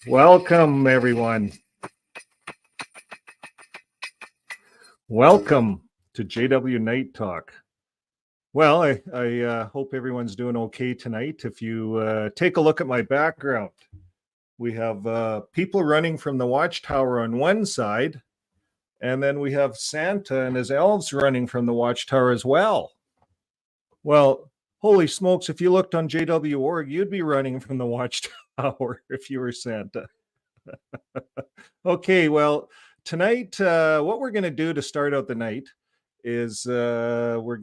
Welcome, everyone. Welcome to JW Night Talk. Well, I hope everyone's doing okay tonight. If you take a look at my background, we have people running from the watchtower on one side, and then we have Santa and his elves running from the watchtower as well. Well, holy smokes, if you looked on JW.org, you'd be running from the watchtower if you were Santa. Okay, well, tonight, what we're going to do to start out the night is we're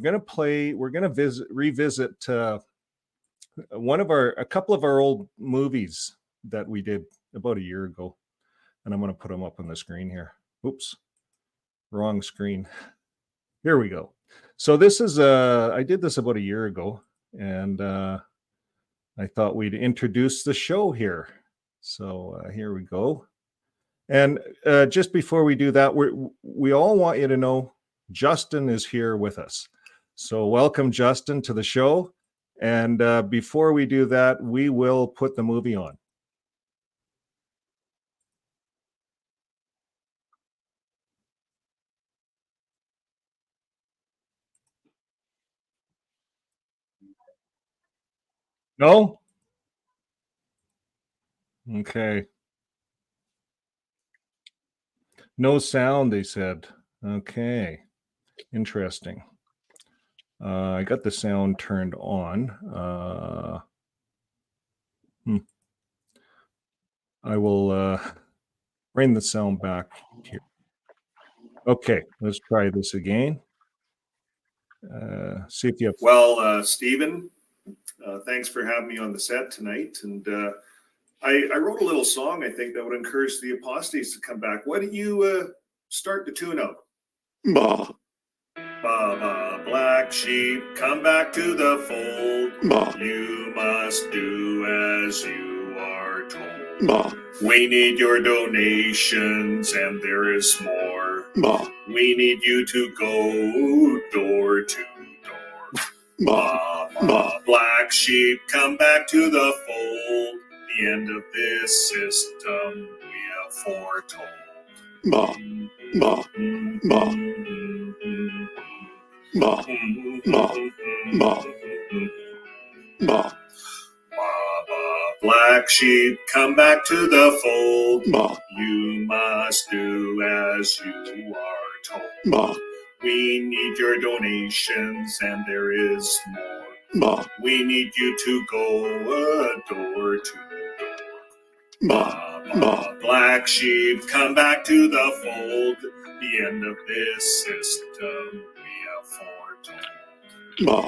going to revisit a couple of our old movies that we did about a year ago, and I'm going to put them up on the screen here. Oops, wrong screen. Here we go. So this is I did this about a year ago, and I thought we'd introduce the show here. So here we go. And just before we do that, we all want you to know Justin is here with us. So welcome, Justin, to the show. And before we do that, we will put the movie on. No? Okay. No sound, they said. Okay. Interesting. I got the sound turned on. I will bring the sound back here. Okay, let's try this again. See if you have... Well, Stephen, thanks for having me on the set tonight. And I wrote a little song, I think, that would encourage the apostates to come back. Why don't you start the tune out? Ma. Baba, black sheep, come back to the fold. Ma. You must do as you are told. Ma. We need your donations, and there is more. Ma. We need you to go door to door. Ma. Ma. Black sheep, come back to the fold. The end of this system we have foretold. Ma. Ma. Ma. Ma. Ma. Ma. Ma. Black sheep, come back to the fold. Ma. You must do as you are told. Ma. We need your donations, and there is more. Ma. We need you to go door to door. Ma. Ma. Black sheep, come back to the fold. The end of this system we have foretold. Ma.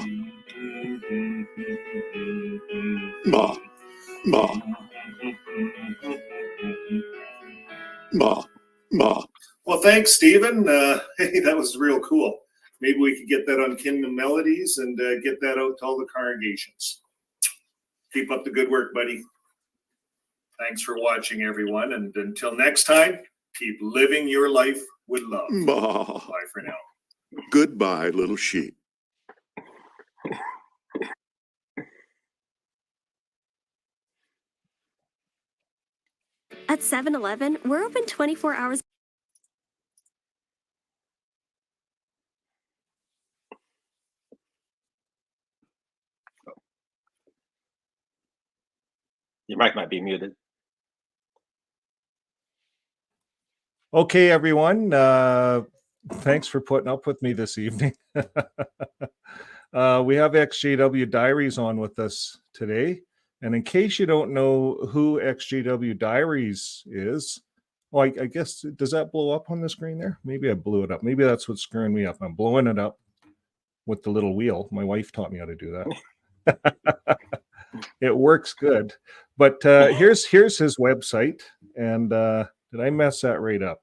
Ma. Ma. Ma. Ma. Well, thanks, Stephen. Hey, that was real cool. Maybe we could get that on Kingdom Melodies and get that out to all the congregations. Keep up the good work, buddy. Thanks for watching, everyone. And until next time, keep living your life with love. Ma. Bye for now. Goodbye, little sheep. At 7-Eleven, we're open 24 hours. Your mic might be muted. Okay, everyone. Thanks for putting up with me this evening. We have EXJW Diaries on with us today. And in case you don't know who EXJW Diaries is, well, I guess, does that blow up on the screen there? Maybe I blew it up. Maybe that's what's screwing me up. I'm blowing it up with the little wheel. My wife taught me how to do that. It works good. But here's his website. And did I mess that right up?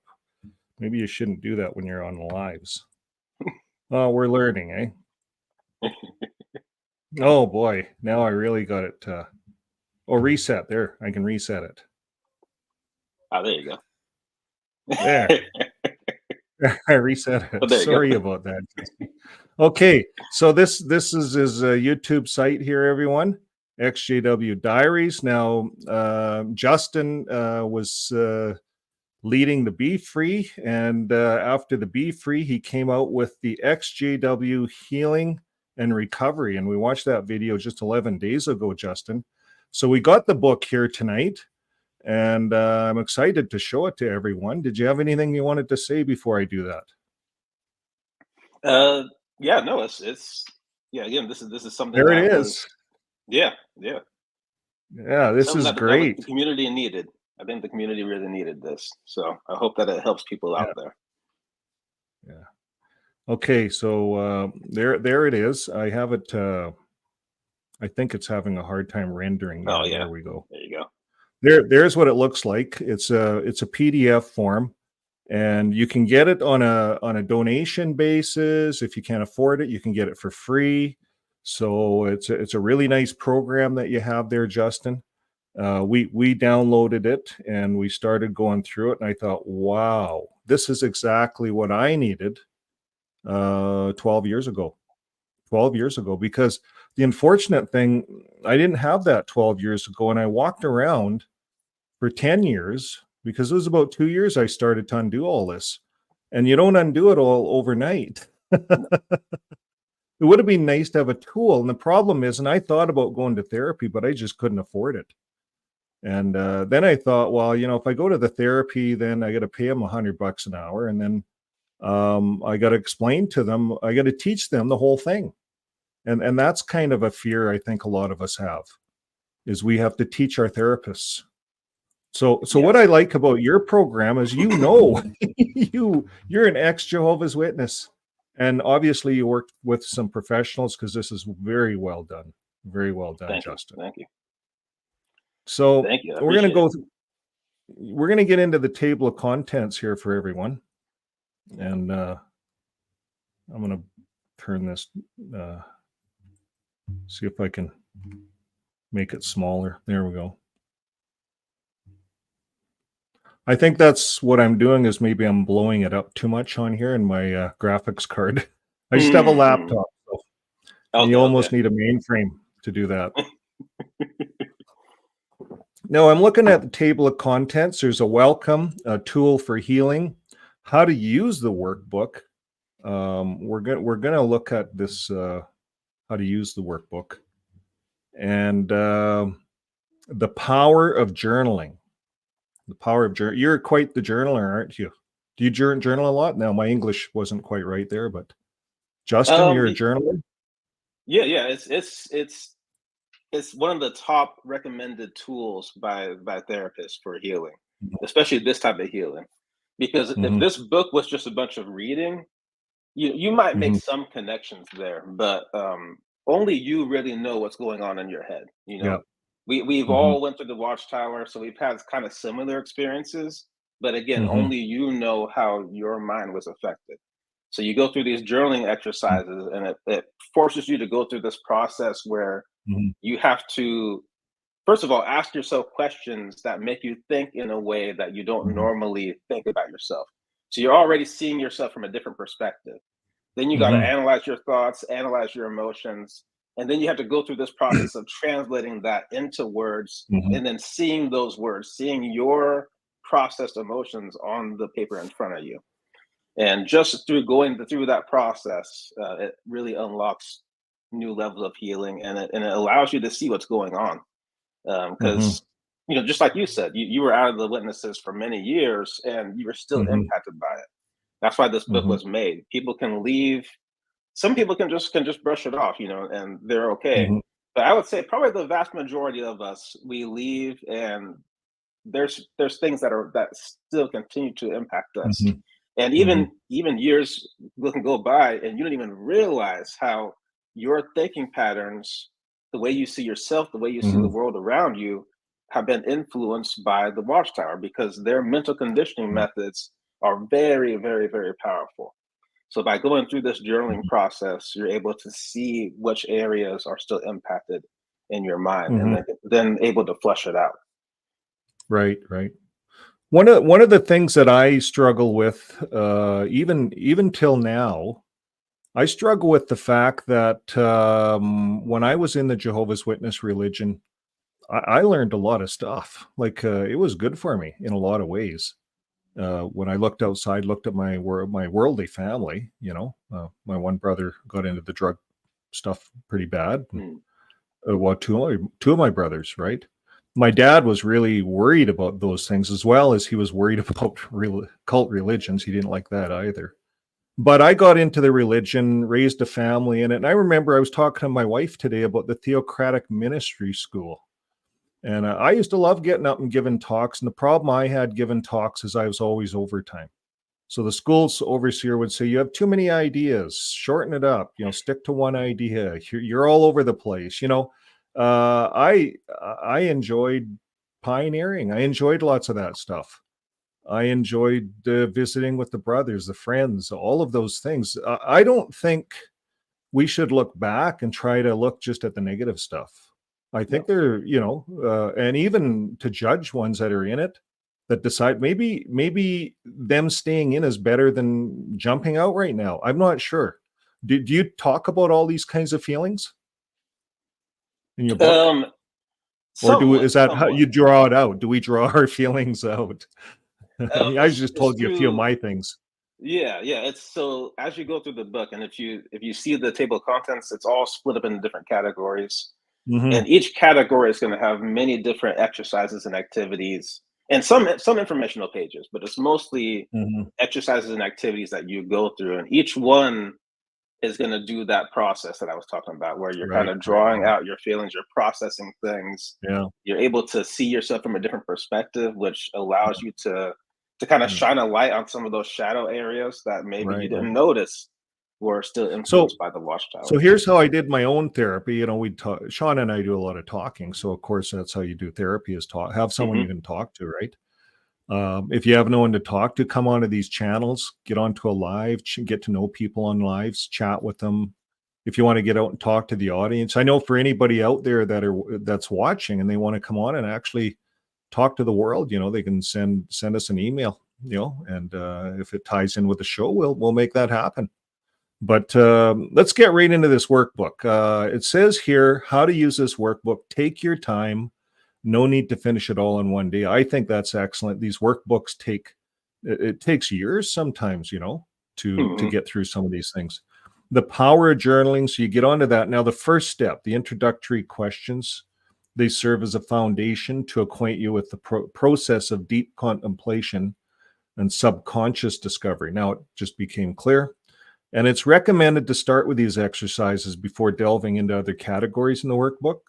Maybe you shouldn't do that when you're on lives. Oh, we're learning, eh? Oh, boy. Now I really got it. Oh, reset. There. I can reset it. Oh, there you go. There. I reset it. Oh, Sorry about that. Okay. So this is his YouTube site here, everyone. EXJW Diaries. Now, Justin was leading the Be Free, and after the Be Free, he came out with the EXJW Healing and Recovery, and we watched that video just 11 days ago, Justin. So we got the book here tonight, and I'm excited to show it to everyone. Did you have anything you wanted to say before I do that? Yeah, no, it's yeah. Again, this is something There that it was is. yeah. Yeah, this Something is that great. the community needed. I think the community really needed this. So I hope that it helps people Yeah, out there. yeah. Okay, so there it is. I have it. I think it's having a hard time rendering. Oh Yeah, yeah, there we go. there you go. There's what it looks like. It's a PDF form, and you can get it on a donation basis. If you can't afford it, you can get it for free. So it's a really nice program that you have there, Justin. We downloaded it and we started going through it, and I thought, wow, this is exactly what I needed 12 years ago. 12 years ago, because the unfortunate thing, I didn't have that 12 years ago, and I walked around for 10 years because it was about 2 years I started to undo all this. And you don't undo it all overnight. It would have been nice to have a tool. And the problem is, and I thought about going to therapy, but I just couldn't afford it. And then I thought, well, if I go to the therapy, then I got to pay them $100 an hour. And then I got to explain to them, I got to teach them the whole thing. And that's kind of a fear I think a lot of us have, is we have to teach our therapists. So what I like about your program is, you're an ex-Jehovah's Witness. And obviously you worked with some professionals, because this is very well done. Very well done, Justin. Thank you. So Thank you. we're going to get into the table of contents here for everyone. And I'm going to turn this, see if I can make it smaller. There we go. I think that's what I'm doing, is maybe I'm blowing it up too much on here in my graphics card. I just have a laptop. So you almost need a mainframe to do that. Now I'm looking at the table of contents. There's a welcome, a tool for healing, how to use the workbook. We're going to look at this, how to use the workbook, and the power of journaling. The power of journal. You're quite the journaler, aren't you? Do you journal a lot? Now, my English wasn't quite right there, but Justin, you're a journaler? Yeah. It's one of the top recommended tools by therapists for healing, especially this type of healing. Because if this book was just a bunch of reading, you might make some connections there, but only you really know what's going on in your head. Yeah. We've all went through the Watchtower, so we've had kind of similar experiences. But again, only you know how your mind was affected. So you go through these journaling exercises, and it forces you to go through this process where you have to, first of all, ask yourself questions that make you think in a way that you don't normally think about yourself. So you're already seeing yourself from a different perspective. Then you got to analyze your thoughts, analyze your emotions, and then you have to go through this process of translating that into words, and then seeing those words, seeing your processed emotions on the paper in front of you. And just through going through that process, it really unlocks new levels of healing, and it allows you to see what's going on. Because just like you said, you were out of the witnesses for many years, and you were still impacted by it. That's why this book was made. People can leave. Some people can just brush it off, and they're okay. But I would say probably the vast majority of us, we leave, and there's things that still continue to impact us. And even years can go by, and you don't even realize how your thinking patterns, the way you see yourself, the way you see the world around you, have been influenced by the Watchtower, because their mental conditioning methods are very, very, very powerful. So by going through this journaling process, you're able to see which areas are still impacted in your mind, and then able to flush it out. Right. One of the things that I struggle with, even till now, I struggle with the fact that when I was in the Jehovah's Witness religion, I learned a lot of stuff. Like it was good for me in a lot of ways. When I looked outside, looked at my worldly family, my one brother got into the drug stuff pretty bad. Mm. Well, two of my brothers, right? My dad was really worried about those things as well as he was worried about cult religions. He didn't like that either. But I got into the religion, raised a family in it. And I remember I was talking to my wife today about the Theocratic Ministry School. And I used to love getting up and giving talks. And the problem I had giving talks is I was always overtime. So the school's overseer would say, you have too many ideas, shorten it up, stick to one idea. You're all over the place. I enjoyed pioneering. I enjoyed lots of that stuff. I enjoyed visiting with the brothers, the friends, all of those things. I don't think we should look back and try to look just at the negative stuff. I think they're, and even to judge ones that are in it, that decide maybe them staying in is better than jumping out right now. I'm not sure. Do you talk about all these kinds of feelings in your book? Is that how you draw it out? Do we draw our feelings out? I just told you a few of my things. Yeah. It's so as you go through the book, and if you see the table of contents, it's all split up into different categories. Mm-hmm. And each category is going to have many different exercises and activities and some informational pages, but it's mostly exercises and activities that you go through. And each one is going to do that process that I was talking about, where you're kind of drawing out your feelings, you're processing things. Yeah. You're able to see yourself from a different perspective, which allows you to kind of shine a light on some of those shadow areas that maybe you didn't notice were still influenced by the Watchtower. So here's how I did my own therapy. Sean and I do a lot of talking. So of course that's how you do therapy, is have someone you can talk to, right? If you have no one to talk to, come onto these channels, get onto a live, get to know people on lives, chat with them. If you want to get out and talk to the audience, I know for anybody out there that's watching and they want to come on and actually talk to the world, they can send us an email, and if it ties in with the show, we'll make that happen. But let's get right into this workbook. It says here how to use this workbook. Take your time. No need to finish it all in one day. I think that's excellent. These workbooks it takes years sometimes, to get through some of these things. The power of journaling. So you get onto that. Now, the first step, the introductory questions, they serve as a foundation to acquaint you with the process of deep contemplation and subconscious discovery. Now it just became clear. And it's recommended to start with these exercises before delving into other categories in the workbook.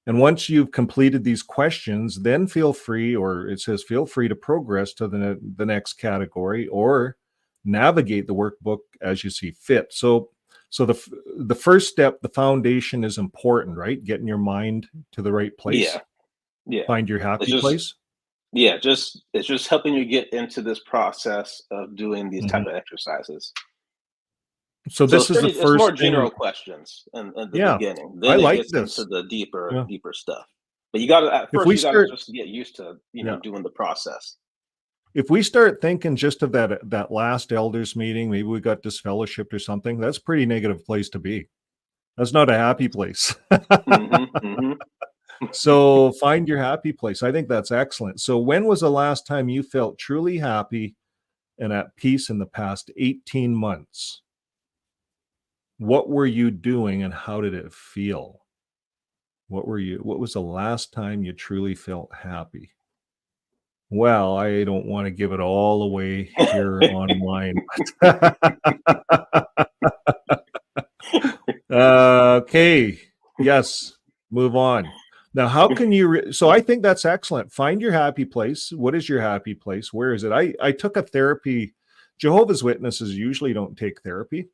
And once you've completed these questions, then feel free to progress to the next category or navigate the workbook as you see fit. So the first step, the foundation, is important, right? Getting your mind to the right place. Yeah. Find your happy place. Yeah, it's just helping you get into this process of doing these type of exercises. So this is the first. It's more general questions in the beginning. Then I it gets this. into the deeper stuff. But you got to just get used to doing the process. If we start thinking just of that last elders meeting, maybe we got disfellowshipped or something, that's a pretty negative place to be. That's not a happy place. So find your happy place. I think that's excellent. So when was the last time you felt truly happy and at peace in the past 18 months? What were you doing and how did it feel? What was the last time you truly felt happy? Well, I don't want to give it all away here online. Okay. Yes. Move on. Now, how can you? So I think that's excellent. Find your happy place. What is your happy place? Where is it? I took a therapy. Jehovah's Witnesses usually don't take therapy.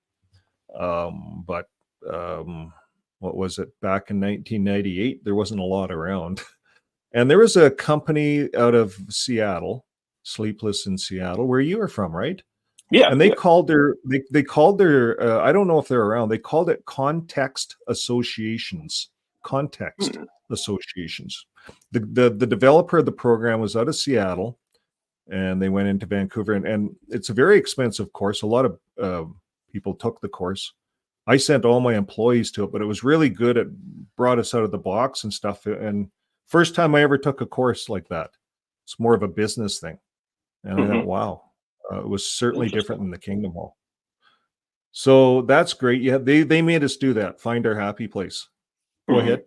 But what was it? Back in 1998, there wasn't a lot around. And there was a company out of Seattle, Sleepless in Seattle, where you are from, right? Yeah. And they called their I don't know if they're around. They called it context associations. Associations. The developer of the program was out of Seattle, and they went into Vancouver, and it's a very expensive course. A lot of people took the course. I sent all my employees to it, but it was really good. It brought us out of the box and stuff. And first time I ever took a course like that. It's more of a business thing. And I thought, wow, it was certainly different than the Kingdom Hall. So that's great. Yeah, they made us do that. Find our happy place. Go ahead.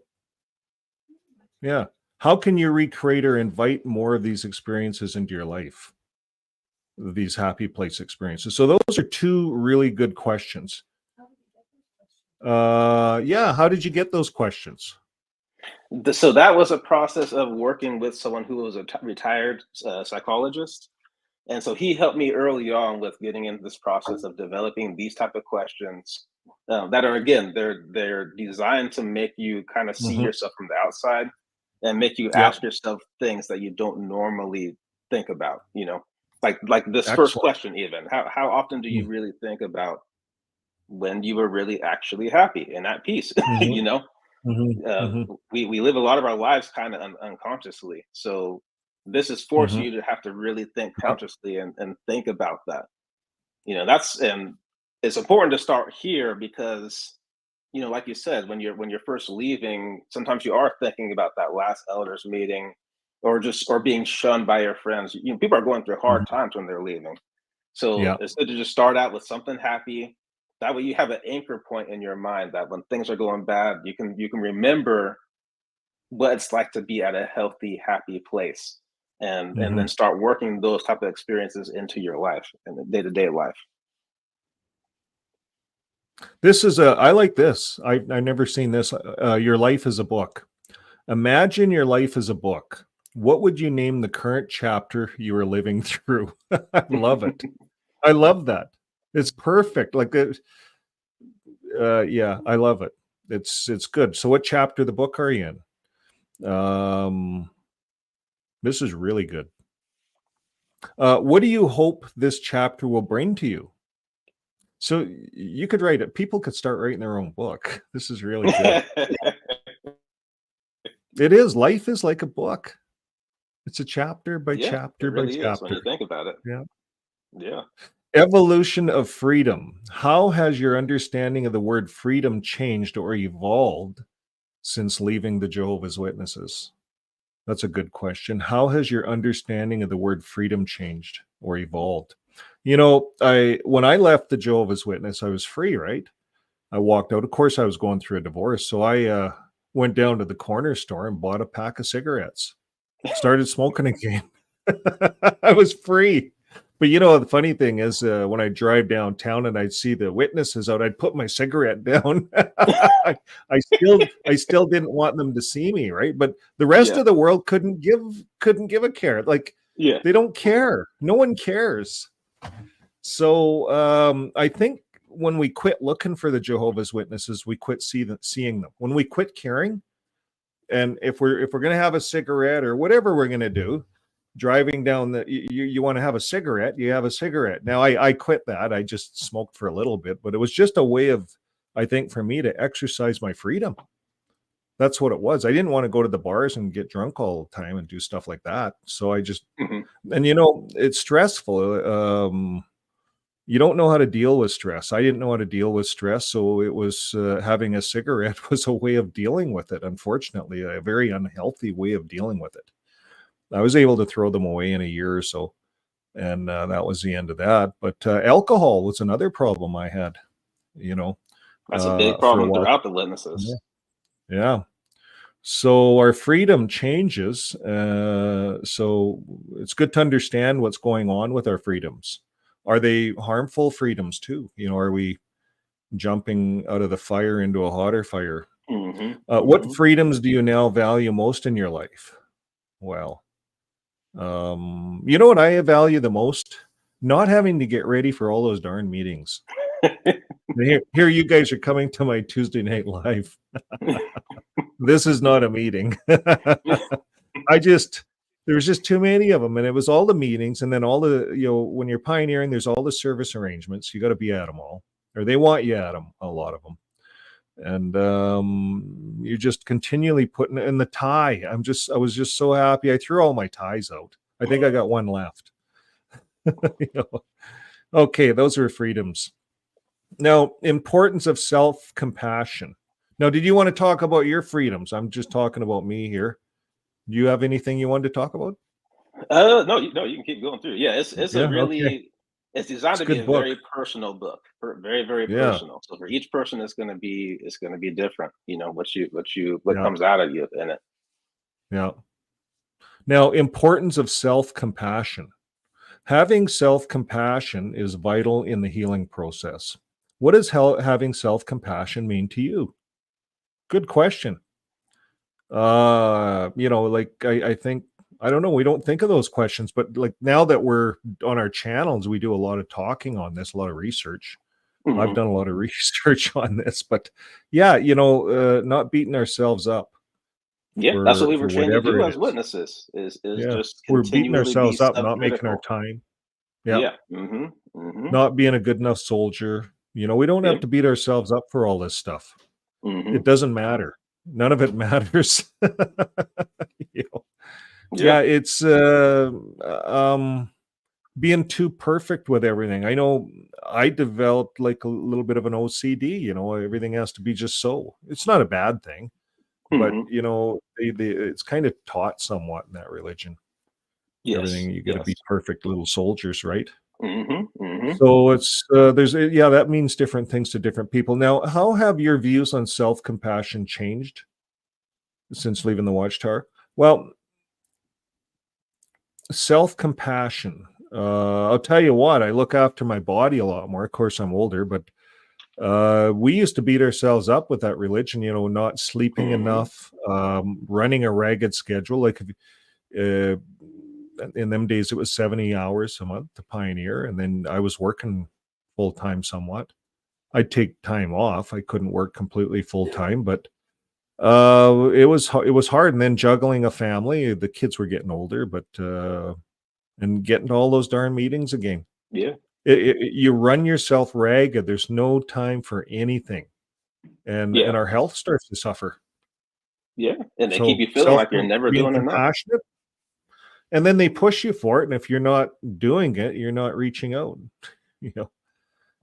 Yeah. How can you recreate or invite more of these experiences into your life? These happy place experiences. So those are two really good questions. Yeah. How did you get those questions? So that was a process of working with someone who was a retired psychologist. And so he helped me early on with getting into this process of developing these type of questions that are, again, they're designed to make you kind of see yourself from the outside and make you ask yourself things that you don't normally think about, you know, like this first question, even how often do you really think about when you were really actually happy and at peace? You know, we live a lot of our lives kind of unconsciously. So this is forcing you to have to really think consciously and think about that. You know, and it's important to start here because, you know, like you said, when you're first leaving, sometimes you are thinking about that last elders meeting or being shunned by your friends. You know, people are going through hard times when they're leaving. So it's good to just start out with something happy. That way you have an anchor point in your mind that when things are going bad, you can remember what it's like to be at a healthy, happy place. And then start working those type of experiences into your life and the day-to-day life. I like this. I've never seen this. Your life is a book. Imagine your life is a book. What would you name the current chapter you are living through? I love it. I love that. It's perfect. Like yeah, I love it. It's good. So what chapter of the book are you in? This is really good. What do you hope this chapter will bring to you? So you could write it. People could start writing their own book. This is really good. It is. Life is like a book. It's a chapter by chapter by really chapter. is when you think about it. Yeah. Evolution of freedom. How has your understanding of the word freedom changed or evolved since leaving the Jehovah's Witnesses? That's a good question. How has your understanding of the word freedom changed or evolved? You know, when I left the Jehovah's Witness, I was free, right? I walked out. Of course, I was going through a divorce. So I went down to the corner store and bought a pack of cigarettes. Started smoking again. I was free. But you know, the funny thing is when I drive downtown and I'd see the witnesses out, I'd put my cigarette down. I still didn't want them to see me, right? But the rest of the world couldn't give a care. Like they don't care. No one cares. So I think when we quit looking for the Jehovah's Witnesses, we quit seeing them. When we quit caring, and if we're going to have a cigarette or whatever we're going to do, driving down you want to have a cigarette, you have a cigarette. Now I quit that. I just smoked for a little bit, but it was just a way of, I think, for me to exercise my freedom. That's what it was. I didn't want to go to the bars and get drunk all the time and do stuff like that. So I just, and you know, it's stressful. You don't know how to deal with stress. I didn't know how to deal with stress. So it was having a cigarette was a way of dealing with it. Unfortunately, a very unhealthy way of dealing with it. I was able to throw them away in a year or so. And that was the end of that. But alcohol was another problem I had, you know. That's a big problem throughout the witnesses. Yeah. So our freedom changes. So it's good to understand what's going on with our freedoms. Are they harmful freedoms too? You know, are we jumping out of the fire into a hotter fire? What freedoms do you now value most in your life? Well, you know what I value the most? Not having to get ready for all those darn meetings. Here you guys are coming to my Tuesday Night Live. This is not a meeting. There was just too many of them, and it was all the meetings, and then all the, you know, when you're pioneering, there's all the service arrangements. You got to be at them all, or they want you at them, a lot of them. And you're just continually putting in the tie. I was just so happy. I threw all my ties out. I think I got one left. You know? Okay, those are freedoms. Now, importance of self-compassion. Now, did you want to talk about your freedoms? I'm just talking about me here. Do you have anything you wanted to talk about? No, no, you can keep going through. Yeah, it's a Yeah, okay. really it's designed It's a to be good a book. very personal book, very very Yeah, personal. So for each person, it's going to be different. You know what yeah, comes out of you in it. yeah. Now, importance of self-compassion. Having self-compassion is vital in the healing process. What does having self-compassion mean to you? Good question. Like I think I don't know, we don't think of those questions, but like now that we're on our channels, we do a lot of talking on this, a lot of research. I've Hmm. done a lot of research on this, but yeah, not beating ourselves up Yeah, that's what we were for trained to whatever do it as is. witnesses. Is Yeah. just We're beating continually be ourselves up, not making our self-critical. time. Yeah. Yeah. Hmm. Not being a good enough soldier. We don't have Yep. to beat ourselves up for all this stuff. It Hmm. doesn't matter. None of it matters. You know? Yeah. Yeah, it's um being too perfect with everything. I know I developed like a little bit of an OCD, everything has to be just so. It's not a bad thing, but Hmm. it's kind of taught somewhat in that religion. Yes. Everything you got to Yes. be perfect little soldiers, right? Hmm. Hmm. So it's yeah, that means different things to different people. Now, how have your views on self-compassion changed since leaving the Watchtower? Well, self-compassion. I'll tell you what, I look after my body a lot more. Of course, I'm older, but we used to beat ourselves up with that religion, not sleeping Hmm. enough, running a ragged schedule. Like uh, in them days, it was 70 hours a month to Pioneer, and then I was working full time somewhat. I'd take time off. I couldn't work completely full time, but it was hard. And then juggling a family, the kids were getting older, but and getting to all those darn meetings again. Yeah. You run yourself ragged. There's no time for anything, and Yeah. our health starts to suffer. Yeah. And they keep So you feeling like you're never being doing enough. compassionate, and then they push you for it. And if you're not doing it, you're not reaching out. You know,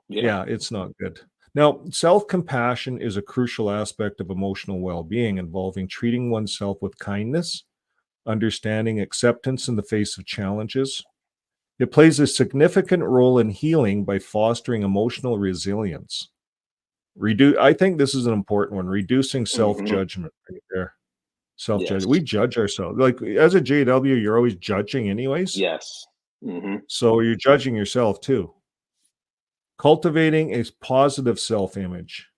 Yeah. yeah, it's not good. Now, self compassion is a crucial aspect of emotional well being, involving treating oneself with kindness, understanding, acceptance in the face of challenges. It plays a significant role in healing by fostering emotional resilience. I think this is an important one. Reducing self Hmm. judgment right there. Self judgment. We Yes. judge ourselves. Like as a JW, you're always judging, anyways. Yes. Hmm. So you're judging yourself too. Cultivating a positive self image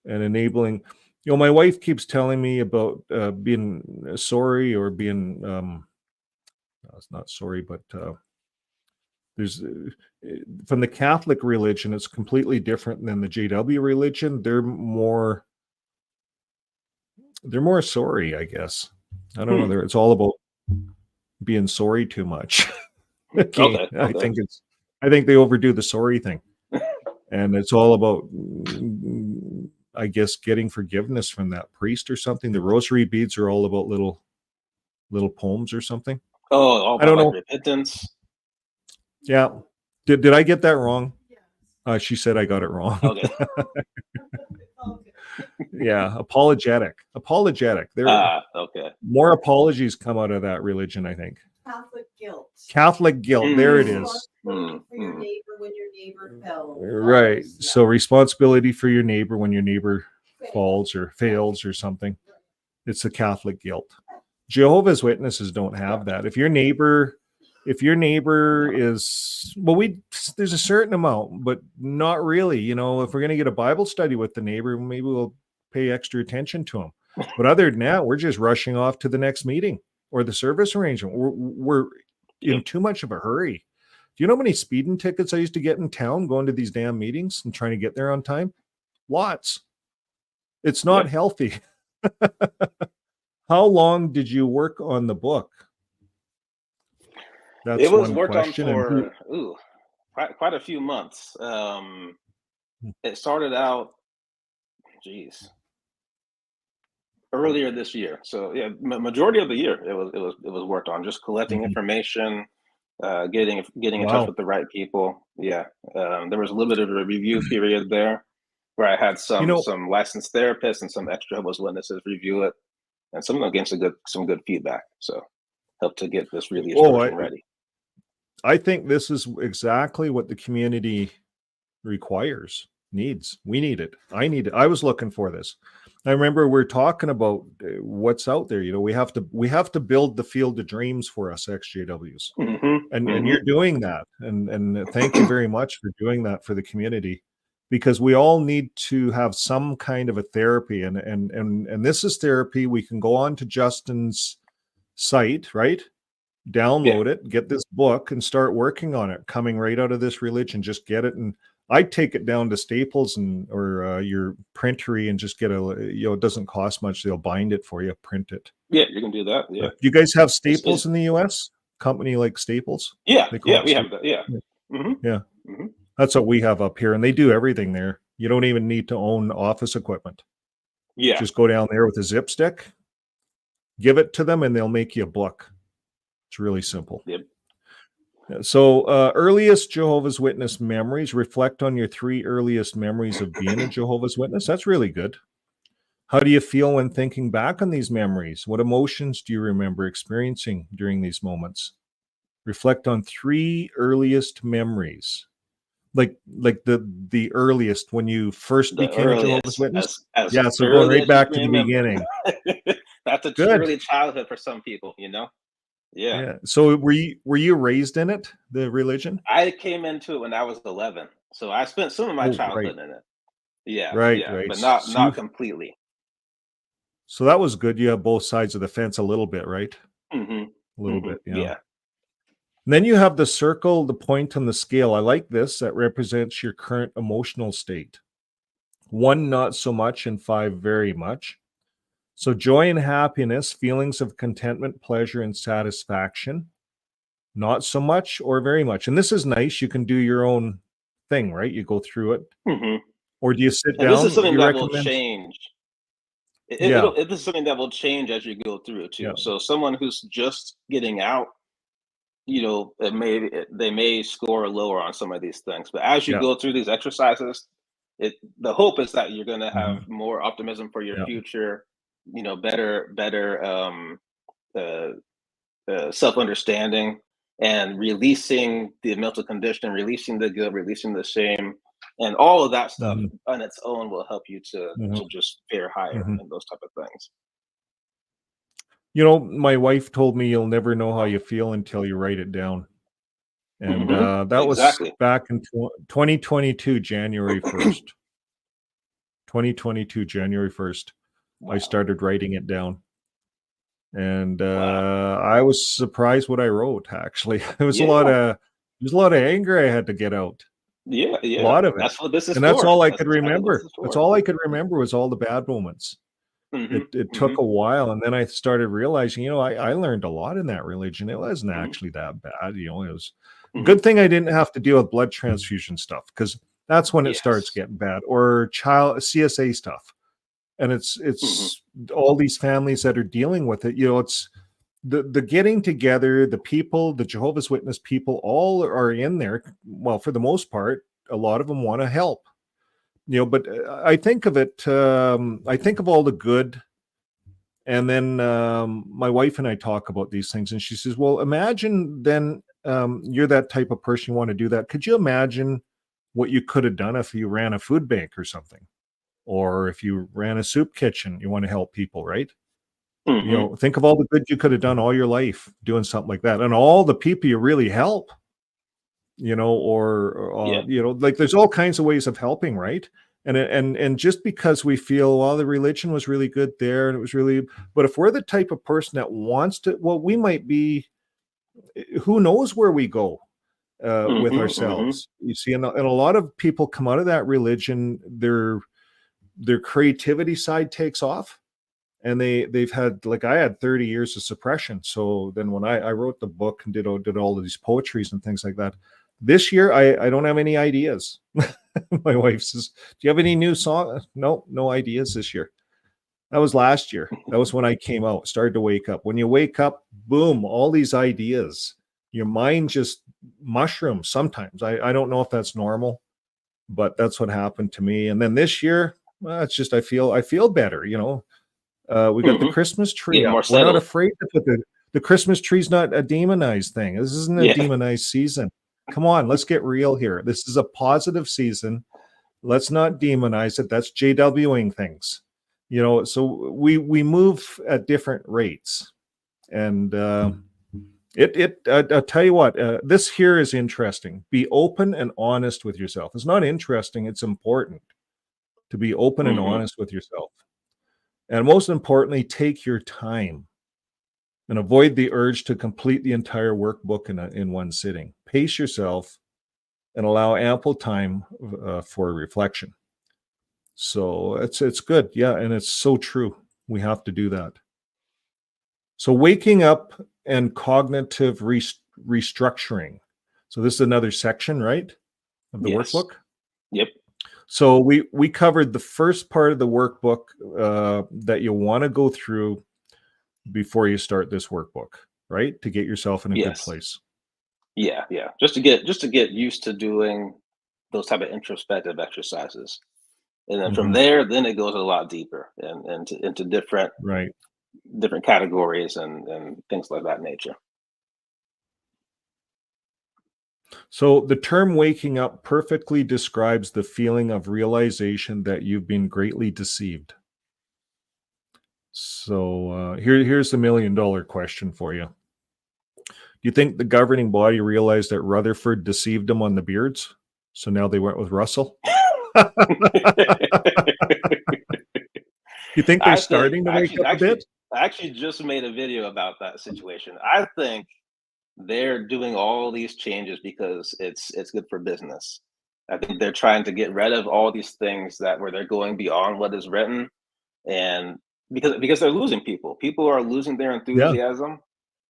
and enabling. My wife keeps telling me about being sorry or being, no, it's not sorry, but there's from the Catholic religion, it's completely different than the JW religion. They're more sorry, I guess. I don't know. Hmm. It's all about being sorry too much. Okay, Okay. Okay. I think they overdo the sorry thing, and it's all about, I guess, getting forgiveness from that priest or something. The rosary beads are all about little poems or something. Oh, all I about don't like know. repentance. Yeah, did I get that wrong? She said I got it wrong. Okay. Yeah, apologetic. There Okay. more apologies come out of that religion, I think. Catholic guilt. Catholic guilt. There it Mm, is. Responsibility for your mm. neighbor when your neighbor fell. Right. falls. So responsibility for your neighbor when your neighbor falls or fails or something. It's the Catholic guilt. Jehovah's Witnesses don't have that. If your neighbor is, well, there's a certain amount, but not really. If we're going to get a Bible study with the neighbor, maybe we'll pay extra attention to him. But other than that, we're just rushing off to the next meeting or the service arrangement. We're in Yep. too much of a hurry. Do you know how many speeding tickets I used to get in town going to these damn meetings and trying to get there on time? Lots. It's not Yeah. healthy. How long did you work on the book? It That's was one worked on question. And who? for quite a few months. It started out, geez, earlier this year. So yeah, majority of the year it was worked on, just collecting Mhm. information, getting in touch Wow. with the right people. Yeah, there was a little bit of a review period there where I had You some know, licensed therapists and some ex Jehovah's Witnesses review it, and some of them gave some good feedback. So helped to get this release oh, version ready. I think this is exactly what the community requires, needs. We need it. I need it. I was looking for this. I remember we're talking about what's out there. You know, we have to build the field of dreams for us XJWs, and you're doing that. And thank you very much for doing that for the community, because we all need to have some kind of a therapy. And this is therapy. We can go on to Justin's site, right? Yeah. Download it, get this book, and start working on it. Coming right out of this religion, just get it. And I'd take it down to Staples or your printery and just get it doesn't cost much. They'll bind it for you, print it. Yeah, you can do that. Yeah. Do you guys have Staples in the US? Company like Staples? Yeah. They call Yeah, it we have Staples. that. Yeah. Yeah. Yeah. hmm That's what we have up here. And they do everything there. You don't even need to own office equipment. Yeah. Just go down there with a zip stick, give it to them, and they'll make you a book. It's really simple. Yep. So, earliest Jehovah's Witness memories. Reflect on your 3 earliest memories of being a Jehovah's Witness. That's really good. How do you feel when thinking back on these memories? What emotions do you remember experiencing during these moments? Reflect on 3 earliest memories. Like the earliest, when you first The became a Jehovah's earliest, Witness. as Yeah, so going early right as you back can to the remember. beginning. That's a Good. early childhood for some people, you know? Yeah. Yeah. So were you raised in it, the religion? I came into it when I was 11, so I spent some of my Oh, right. childhood in it. Yeah, Right, yeah, right. but So not completely. so that was good. You have both sides of the fence a little bit, right? hmm A little bit, yeah. Yeah. And then you have the circle, the point on the scale. I like this. That represents your current emotional state. 1, not so much, and 5, very much. So joy and happiness, feelings of contentment, pleasure, and satisfaction. Not so much or very much. And this is nice. You can do your own thing, right? You go through it. hmm Or do you sit And this is down? something You that will recommend? change. Yeah, This is something that will change as you go through it yeah, too. So someone who's just getting out, they may score lower on some of these things, but as you yeah. go through these exercises, the hope is that you're going to have Mhm, more optimism for your yeah. future, better self-understanding, and releasing the mental condition, releasing the guilt, releasing the shame, and all of that stuff Mhm, on its own will help you to mhm, just fare higher mhm. and those type of things. You know, my wife told me you'll never know how you feel until you write it down. And that was Exactly. back in 2022, January 1st. 2022, January 1st. I Wow. started writing it down. And Wow. I was surprised what I wrote, actually. Yeah. There's a lot of anger I had to get out. Yeah. A Yeah. lot of it. That's what this is And that's for. all I That's could exactly what this remember. is That's for. all I could remember was all the bad moments. hmm It hmm took a while, and then I started realizing, I learned a lot in that religion. It wasn't hmm actually that bad. It was hmm good thing I didn't have to deal with blood transfusion stuff, because that's when it starts Yes. getting bad, or child CSA stuff. And hmm it's all these families that are dealing with it. It's the getting together, the people, the Jehovah's Witness people, all are in there. Well, for the most part, a lot of them want to help. But I think of it. I think of all the good. And then my wife and I talk about these things, and she says, "Well, imagine then you're that type of person, you want to do that. Could you imagine what you could have done if you ran a food bank or something, or if you ran a soup kitchen? You want to help people, right? hmm Think of all the good you could have done all your life doing something like that, and all the people you really help. Yeah. Like there's all kinds of ways of helping, right? And just because we feel, well, the religion was really good there, and it was really, but if we're the type of person that wants to, well, we might be, who knows where we go with hmm ourselves. You see, and a lot of people come out of that religion, their creativity side takes off, and they've had, like, I had 30 years of suppression. So then when I wrote the book and did all of these poetries and things like that, this year I don't have any ideas. My wife says, "Do you have any new song?" No ideas this year. That was last year. That was when I came out, started to wake up. When you wake up, boom, all these ideas your mind just mushrooms sometimes. I don't know if that's normal, but that's what happened to me. And then this year, well, it's just I feel better, you know. We got the Christmas tree Getting up. more We're not settled. afraid to put the Christmas tree's not a demonized thing. This isn't a Yeah. demonized season. Come on, let's get real here. This is a positive season. Let's not demonize it. That's JWing things. You know, so we move at different rates. And I'll tell you what, this here is interesting. Be open and honest with yourself. It's not interesting, it's important to be open and honest with yourself. And most importantly, take your time and avoid the urge to complete the entire workbook in one sitting. Pace yourself and allow ample time for reflection. So it's good. Yeah, and it's so true. We have to do that. So waking up and cognitive restructuring. So this is another section, right, of the workbook? Yep. So we covered the first part of the workbook that you want to go through before you start this workbook, right? To get yourself in a good place. Yeah. Just to get used to doing those type of introspective exercises. And then from there, then it goes a lot deeper and into different categories and things like that nature. So the term waking up perfectly describes the feeling of realization that you've been greatly deceived. So here's the $1 million question for you. Do you think the governing body realized that Rutherford deceived them on the beards? So now they went with Russell? You think they're starting to wake up a bit? I actually just made a video about that situation. I think they're doing all these changes because it's good for business. I think they're trying to get rid of all these things where they're going beyond what is written, and because they're losing people. People are losing their enthusiasm.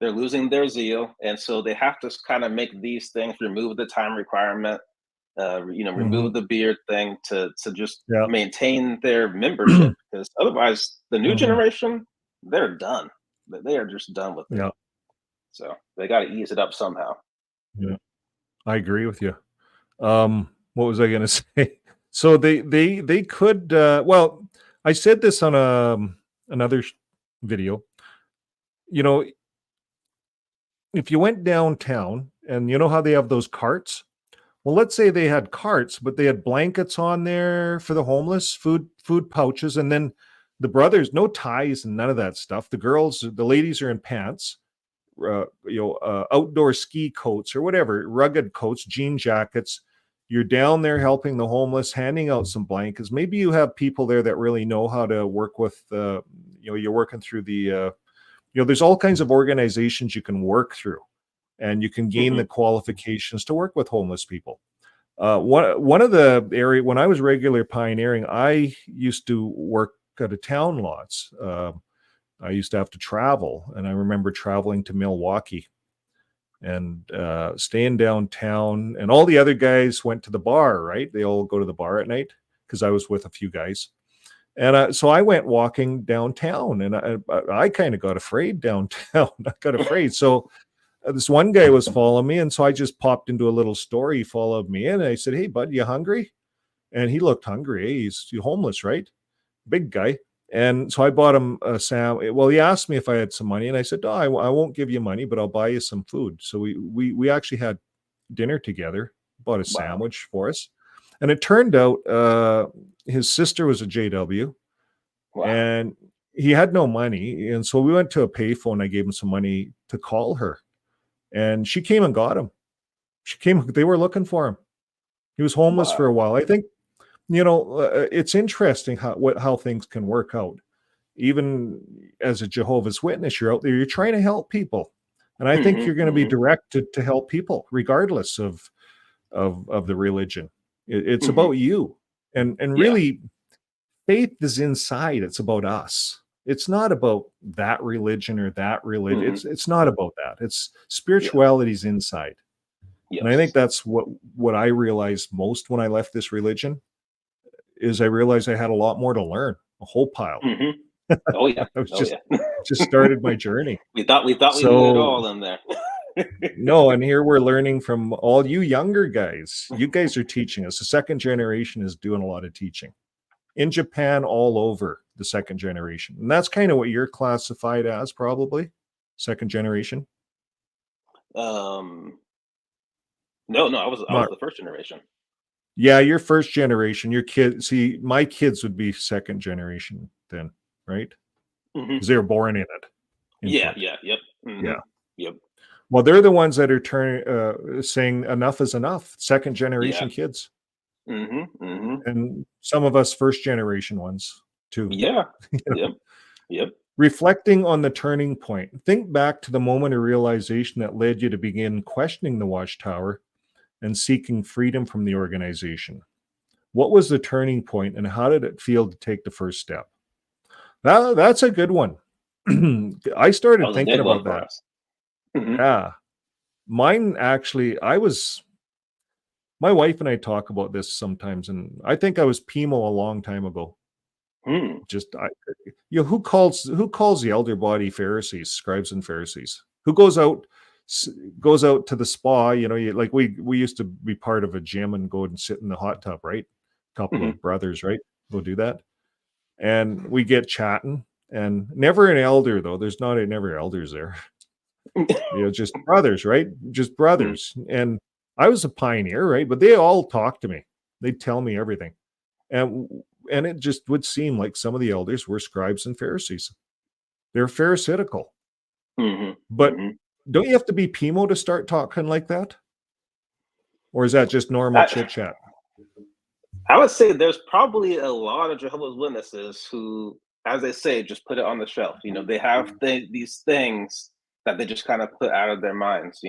They're losing their zeal, and so they have to kind of make these things, remove the time requirement, remove the beard thing to just maintain their membership. Because otherwise, the new generation, they're done. They are just done with it. Yeah. So they got to ease it up somehow. Yeah, I agree with you. What was I going to say? So they could. Well, I said this on another video. You know, if you went downtown and you know how they have those carts. Well, let's say they had carts, but they had blankets on there for the homeless, food pouches, and then the brothers, no ties and none of that stuff. The girls, the ladies are in pants. Outdoor ski coats or whatever, rugged coats, jean jackets. You're down there helping the homeless, handing out some blankets. Maybe you have people there that really know how to work with, you're working through the, there's all kinds of organizations you can work through and you can gain the qualifications to work with homeless people. One of the area, when I was regular pioneering, I used to work at a town lots. I used to have to travel, and I remember traveling to Milwaukee and staying downtown. And all the other guys went to the bar, right? They all go to the bar at night because I was with a few guys. And so I went walking downtown, and I kind of got afraid downtown. I got afraid. So this one guy was following me, and so I just popped into a little store. He followed me in, and I said, "Hey, bud, you hungry?" And he looked hungry. Hey, he's homeless, right? Big guy. And so I bought him a sandwich. Well, he asked me if I had some money, and I said, "No, I won't give you money, but I'll buy you some food." So we actually had dinner together. Bought a sandwich for us, and it turned out his sister was a JW, and he had no money, and so we went to a payphone. I gave him some money to call her, and she came and got him. She came. They were looking for him. He was homeless for a while. I think. It's interesting how things can work out. Even as a Jehovah's Witness, you're out there, you're trying to help people. And I think you're going to be directed to help people, regardless of the religion. It's about you. And really, faith is inside. It's about us. It's not about that religion or that religion. It's not about that. It's spirituality's inside. And I think that's what I realized most when I left this religion. Is I realized I had a lot more to learn, a whole pile. Oh yeah, I was just started my journey. We thought we knew it all in there. No, and here we're learning from all you younger guys. You guys are teaching us. The second generation is doing a lot of teaching in Japan, all over the second generation. And that's kind of what you're classified as, probably second generation. No, I was Not, the first generation. yeah, you're first generation. Your kids, see, my kids would be second generation then, right? Because they were born in it. Yeah, into it. yep. Yeah. Yep. Well, they're the ones that are saying enough is enough. Second generation kids. And some of us first generation ones too. Yeah. You know? Yep. Reflecting on the turning point, think back to the moment of realization that led you to begin questioning the Watchtower and seeking freedom from the organization. What was the turning point, and how did it feel to take the first step? That's a good one. I started thinking about that. Yeah. Mine actually, my wife and I talk about this sometimes, and I think I was PMO a long time ago. Who calls the elder body Pharisees, scribes and Pharisees? Who goes out to the spa? Like we used to be part of a gym and go and sit in the hot tub, right? A couple of brothers, right? Go do that, and we get chatting, and never an elder though. There's never elders there. Just brothers, right? Just brothers. And I was a pioneer, right? But they all talk to me. They'd tell me everything, and it just would seem like some of the elders were scribes and Pharisees. They're pharisaical. But don't you have to be PMO to start talking like that? Or is that just normal chit chat? I would say there's probably a lot of Jehovah's Witnesses who, as they say, just put it on the shelf. They have these things that they just kind of put out of their minds,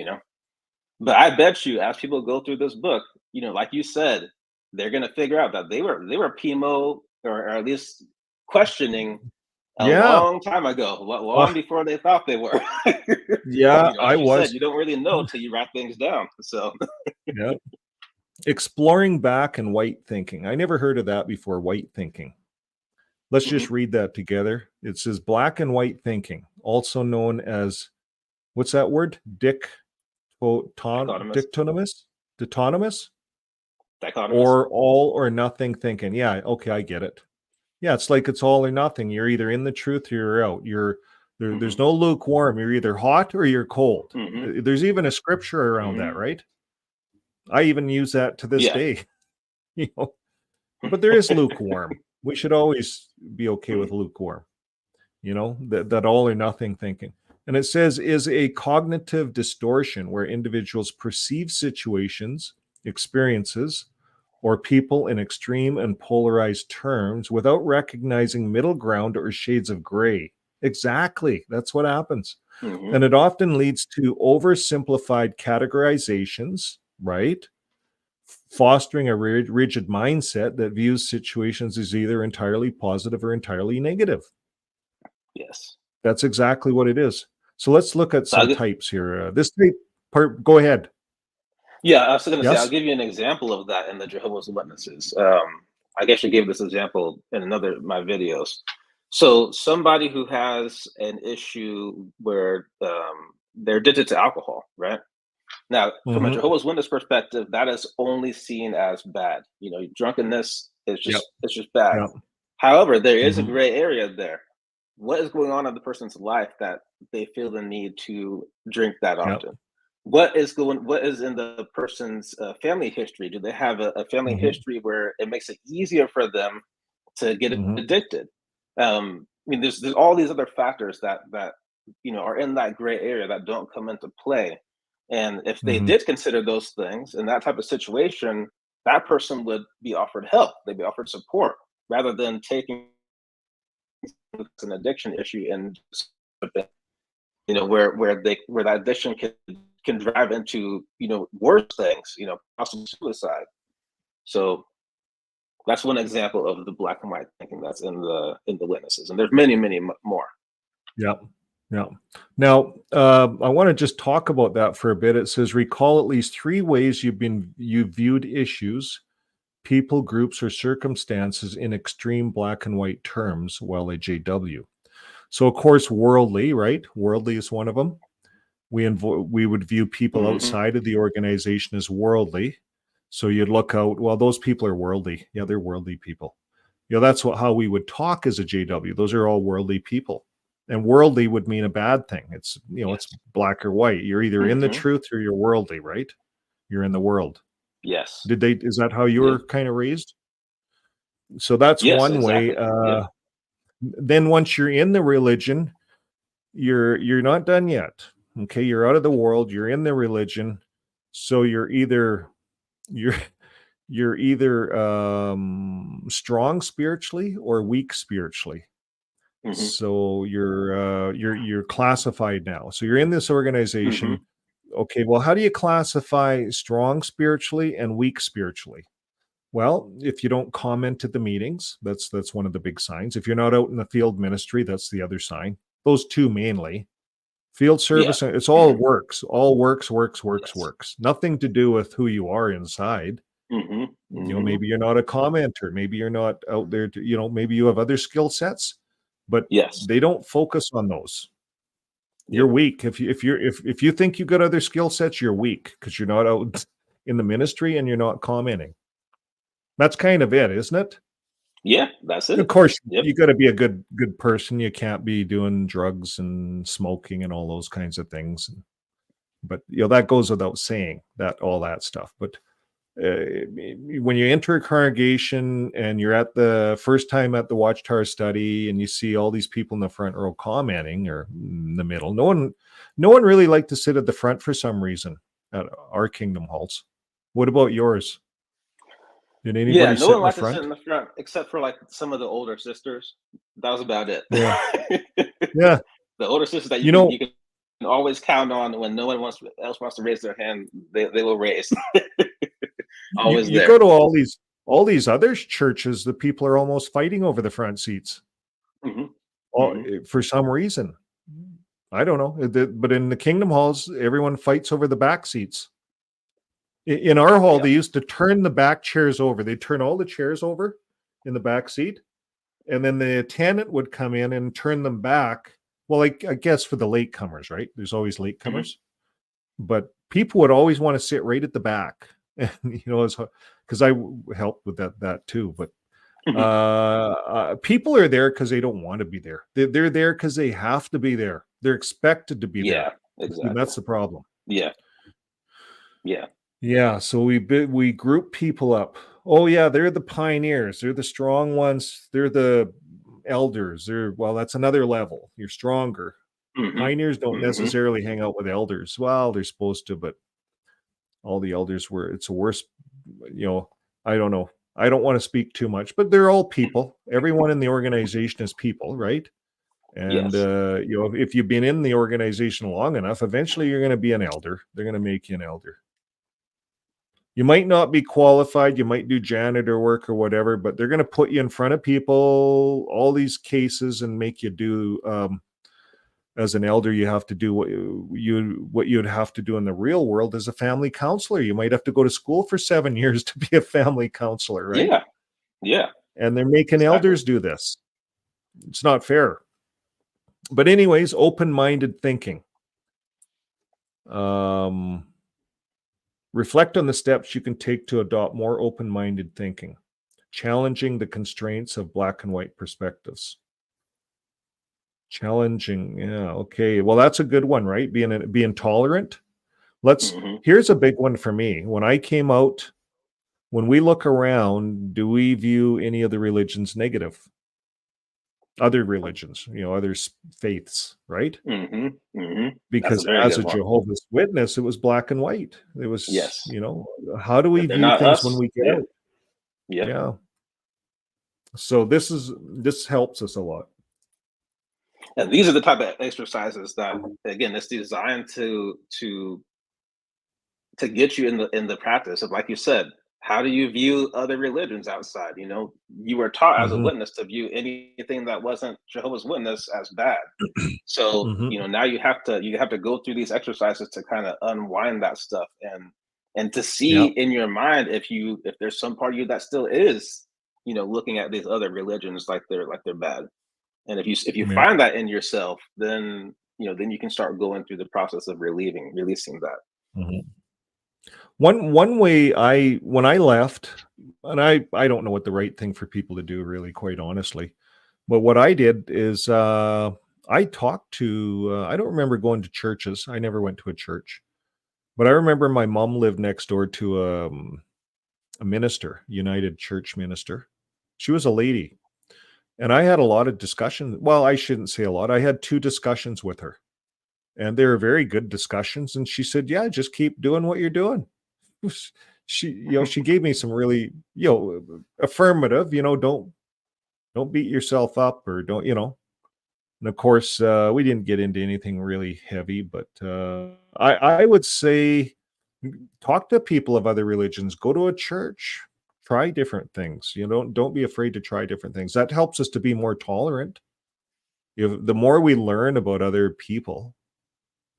But I bet you, as people go through this book, like you said, they're going to figure out that they were PMO, or at least questioning a long time ago, long before they thought they were. Yeah, I was. Said, you don't really know until you write things down. So, yeah. Exploring back and white thinking. I never heard of that before. White thinking. Let's just read that together. It says black and white thinking, also known as, what's that word? Dichotomous? Or all or nothing thinking. Yeah, okay, I get it. Yeah, it's like it's all or nothing. You're either in the truth or you're out. There's no lukewarm. You're either hot or you're cold. There's even a scripture around that, right? I even use that to this day. But there is lukewarm. We should always be okay with lukewarm. That all or nothing thinking. And it says is a cognitive distortion where individuals perceive situations, experiences, or people in extreme and polarized terms without recognizing middle ground or shades of gray. Exactly. That's what happens. And it often leads to oversimplified categorizations, right? Fostering a rigid mindset that views situations as either entirely positive or entirely negative. Yes. That's exactly what it is. So let's look at some types here. This type part, go ahead. Yeah, I was going to say, I'll give you an example of that in the Jehovah's Witnesses. I guess you gave this example in another of my videos. So somebody who has an issue where they're addicted to alcohol, right? Now, from a Jehovah's Witness perspective, that is only seen as bad. Drunkenness is just it's just bad. However, there is a gray area there. What is going on in the person's life that they feel the need to drink that often? What is in the person's family history? Do they have a family history where it makes it easier for them to get addicted? There's all these other factors that are in that gray area that don't come into play. And if they did consider those things in that type of situation, that person would be offered help. They'd be offered support rather than taking an addiction issue and where that addiction can drive into worse things, possible suicide. So that's one example of the black and white thinking that's in the witnesses, and there's many more. Yeah. Now, I want to just talk about that for a bit. It says recall at least 3 ways you viewed issues, people, groups, or circumstances in extreme black and white terms while a JW. So, of course, worldly, right? Worldly is one of them. we would view people Mhm. outside of the organization as worldly. So you'd look out, well, those people are worldly. Yeah, they're worldly people. That's how we would talk as a JW. Those are all worldly people. And worldly would mean a bad thing. It's, it's Yes. black or white. You're either in the Mhm. truth or you're worldly, right? You're in the world. Yes. Is that how you Yeah. were kind of raised? So that's Yes, one way. exactly. Yeah. Then once you're in the religion, you're not done yet. Okay, you're out of the world, you're in the religion. So you're you're either strong spiritually or weak spiritually. Mhm. So you're classified now. So you're in this organization. Mhm. Okay, well, how do you classify strong spiritually and weak spiritually? Well, if you don't comment at the meetings, that's one of the big signs. If you're not out in the field ministry, that's the other sign. Those two mainly. Field Yeah. service, it's all works, works. Yes. Nothing to do with who you are inside. Mhm. Mhm. Maybe you're not a commenter, maybe you're not out there to, maybe you have other skill sets, but Yes. they don't focus on those. You're Yep. weak. If you think you got other skill sets, you're weak because you're not out in the ministry and you're not commenting. That's kind of it, isn't it? Yeah, that's Of it. course, Yep. you got to be a good person. You can't be doing drugs and smoking and all those kinds of things. But that goes without saying, that all that stuff. But when you enter a congregation and you're at the first time at the Watchtower study and you see all these people in the front row commenting or in the middle, no one really liked to sit at the front for some reason at our Kingdom halls. What about yours? Did Yeah, anybody no sit one in the liked to sit front? in the front except for like some of the older sisters. That was about it. Yeah, yeah. The older sisters that You know, you can always count on when no one else wants to raise their hand, they will raise. Always you there. go to all these other churches, the people are almost fighting over the front seats. Mhm. All, Mhm. for some reason. I don't know. But in the Kingdom halls, everyone fights over the back seats. In our hall, Yeah. they used to turn the back chairs over. They'd turn all the chairs over in the back seat, and then the attendant would come in and turn them back. Well, I guess for the latecomers, right? There's always Mhm. latecomers, but people would always want to sit right at the back, and because I helped with that too. But Mhm. people are there because they don't want to be there. They're there because they have to be there. They're expected to be there. Yeah, See, exactly. that's the problem. Yeah. Yeah. Yeah, so we group people up. Oh yeah, they're the pioneers. They're the strong ones. They're the elders. That's another level. You're stronger. Mhm. Pioneers don't Mhm. necessarily hang out with elders. Well, they're supposed to, but all the elders were. It's a worse. You know, I don't know. I don't want to speak too much, but they're all people. Everyone in the organization is people, right? And Yes. if you've been in the organization long enough, eventually you're going to be an elder. They're going to make you an elder. You might not be qualified, you might do janitor work or whatever, but they're going to put you in front of people, all these cases, and make you do. As an elder, you have to do what you'd have to do in the real world as a family counselor. You might have to go to school for 7 years to be a family counselor, right? Yeah. Yeah. And they're making Exactly. elders do this. It's not fair. But anyways, open-minded thinking. Reflect on the steps you can take to adopt more open-minded thinking, challenging the constraints of black and white perspectives. Challenging, yeah, okay. Well, that's a good one, right? Being tolerant. Mhm. Here's a big one for me. When I came out, when we look around, do we view any of the religions negative? Other religions, other faiths, right? Mhm. Mhm. That's a Because very as good a one. Jehovah's Witness, it was black and white. It was, Yes. how do we If they're view not things when us, we get yeah. out? Yeah. Yeah. So this helps us a lot. And these are the type of exercises that, again, it's designed to get you in the practice of, like you said, how do you view other religions outside? You were taught as a Mhm. witness to view anything that wasn't Jehovah's Witness as bad. So, Mhm. now you have to go through these exercises to kind of unwind that stuff and to see Yeah. in your mind if there's some part of you that still is, looking at these other religions like they're bad. And if you Yeah. find that in yourself, then then you can start going through the process of releasing that. Mhm. One way when I left, and I don't know what the right thing for people to do, really, quite honestly. But what I did is I talked to. I don't remember going to churches. I never went to a church, but I remember my mom lived next door to a minister, United Church minister. She was a lady, and I had a lot of discussions. Well, I shouldn't say a lot. I had 2 discussions with her, and they were very good discussions. And she said, "Yeah, just keep doing what you're doing." She gave me some really, affirmative, don't beat yourself up, or don't, and of course, we didn't get into anything really heavy, but I would say talk to people of other religions, go to a church, try different things. Don't be afraid to try different things. That helps us to be more tolerant. The more we learn about other people,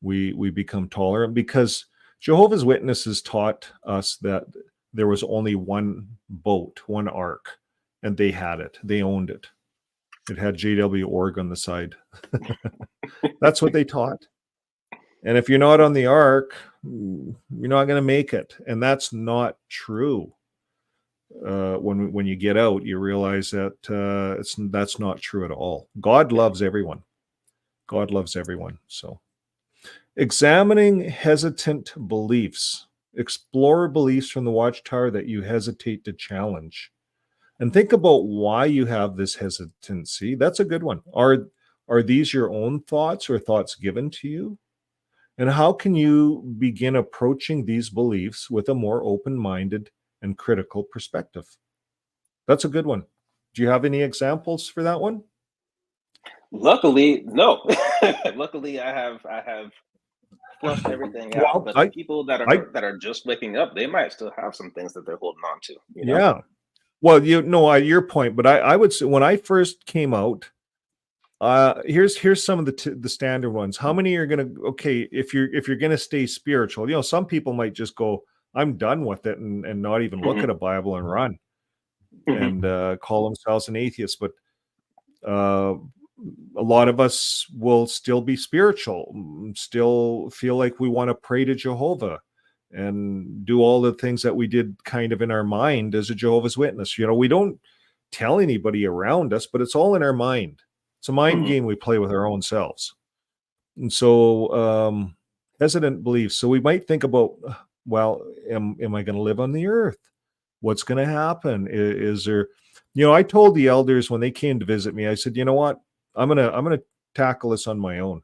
we become tolerant, because Jehovah's Witnesses taught us that there was only one boat, one ark, and they had it. They owned it. It had JW.org on the side. That's what they taught. And if you're not on the ark, you're not going to make it. And that's not true. When you get out, you realize that that's not true at all. God loves everyone. God loves everyone. So, examining hesitant beliefs. Explore beliefs from the Watchtower that you hesitate to challenge. And think about why you have this hesitancy. That's a good one. Are these your own thoughts or thoughts given to you? And how can you begin approaching these beliefs with a more open-minded and critical perspective? That's a good one. Do you have any examples for that one? Luckily, no. Luckily, I have flushed everything out. Well, But the people that are just waking up, they might still have some things that they're holding on to. Yeah. Well, your point, but I would say when I first came out, here's some of the standard ones. How many are gonna if you're gonna stay spiritual? Some people might just go, I'm done with it, and not even look at a Bible and run and call themselves an atheist. But a lot of us will still be spiritual, still feel like we want to pray to Jehovah and do all the things that we did kind of in our mind as a Jehovah's Witness. We don't tell anybody around us, but it's all in our mind. It's a mind game we play with our own selves. And so hesitant beliefs. So we might think about, well, am I going to live on the earth? What's going to happen? Is there, I told the elders when they came to visit me, I said, you know what? I'm gonna tackle this on my own.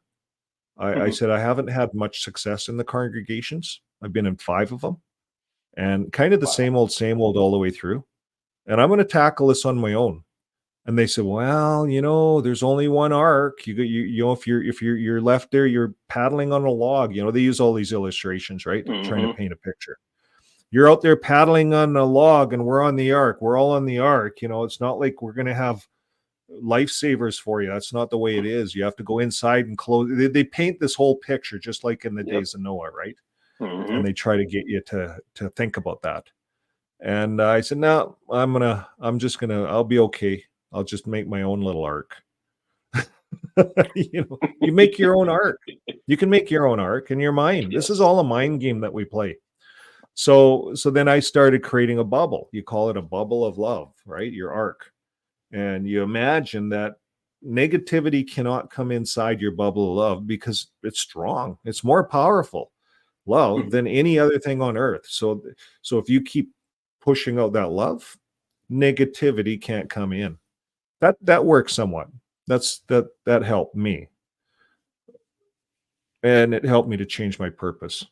I said, I haven't had much success in the congregations. I've been in 5 of them, and kind of the same old all the way through. And I'm going to tackle this on my own. And they said, well, there's only one ark. If you're left there, you're paddling on a log. They use all these illustrations, right? Trying to paint a picture. You're out there paddling on a log, and we're on the ark. We're all on the ark. It's not like we're going to have lifesavers for you. That's not the way it is. You have to go inside and close. They paint this whole picture just like in the days of Noah, right? And they try to get you to think about that. And I said, no, I'll be okay. I'll just make my own little ark. You make your own ark. You can make your own ark in your mind. This is all a mind game that we play. So then I started creating a bubble. You call it a bubble of love, right? Your ark. And you imagine that negativity cannot come inside your bubble of love because it's strong. It's more powerful, love, than any other thing on earth. So if you keep pushing out that love, negativity can't come in. That works somewhat. That helped me. And it helped me to change my purpose.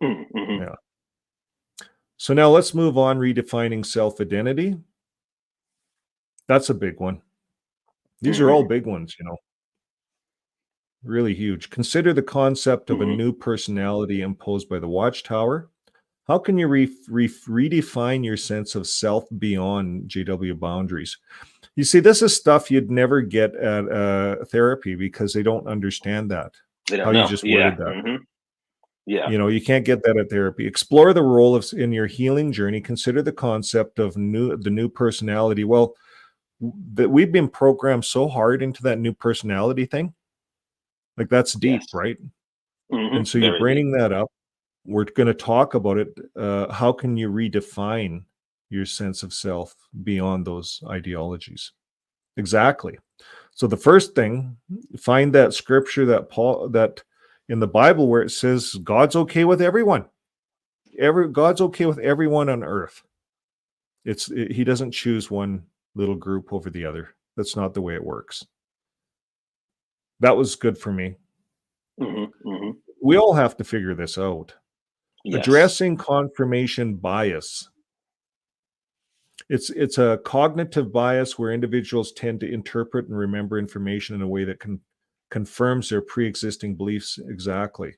Yeah. So now let's move on, redefining self-identity. That's a big one. These are all big ones, really huge. Consider the concept of a new personality imposed by the Watchtower. How can you redefine your sense of self beyond JW boundaries? You see, this is stuff you'd never get at therapy because they don't understand that. They don't how know. You just worded that. Yeah. You can't get that at therapy. Explore the role in your healing journey. Consider the concept of the new personality. Well, that we've been programmed so hard into that new personality thing Like that's deep, Yes. right? Mhm. And so you're Very deep. bringing that up. We're going to talk about it. How can you redefine your sense of self beyond those ideologies? Exactly. So the first thing, find that scripture that in the Bible where it says God's okay with everyone. God's okay with everyone on earth. He doesn't choose one little group over the other. That's not the way it works. That was good for me. Mhm. Mhm. We all have to figure this out. Yes. Addressing confirmation bias. It's a cognitive bias where individuals tend to interpret and remember information in a way that confirms their pre-existing beliefs exactly.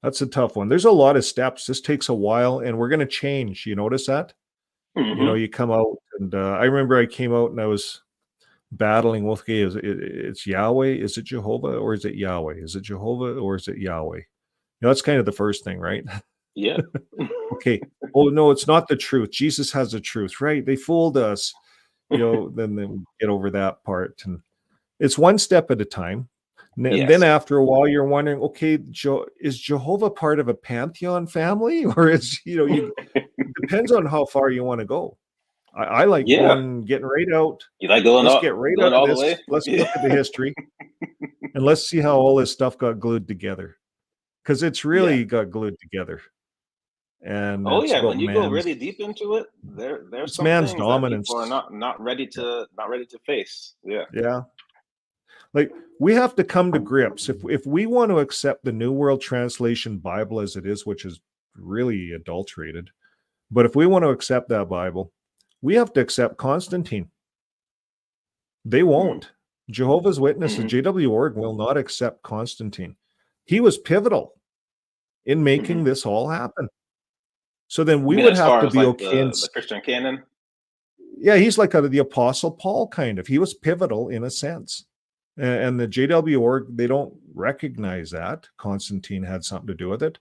That's a tough one. There's a lot of steps. This takes a while, and we're going to change. You notice that? Mhm. You come out, and I remember I came out and I was battling with, okay, it's Yahweh? Is it Jehovah, or is it Yahweh? Is it Jehovah, or is it Yahweh? That's kind of the first thing, right? Yeah. Okay. Oh no, it's not the truth. Jesus has the truth, right? They fooled us. Then we get over that part, and it's one step at a time. And then Yes. after a while, you're wondering, okay, is Jehovah part of a pantheon family, or is depends on how far you want to go. I like Yeah. getting right out. You like Let's get right going out of all the this. way? Let's Yeah. look at the history, and let's see how all this stuff got glued together, because it's really got glued together, and Oh it's yeah, about when you go really deep into it, there's some man's things that people are dominance. not ready to face. Yeah. Yeah. Like we have to come to grips if we want to accept the New World Translation Bible as it is, which is really adulterated. But if we want to accept that Bible, we have to accept Constantine. They won't. Jehovah's Witnesses, Mhm. JW Org will not accept Constantine. He was pivotal in making Mhm. this all happen. So then You we mean would as have far to as be like okay. the Christian canon? Yeah, he's like the Apostle Paul kind of. He was pivotal in a sense. And the JW org, they don't recognize that Constantine had something to do with it.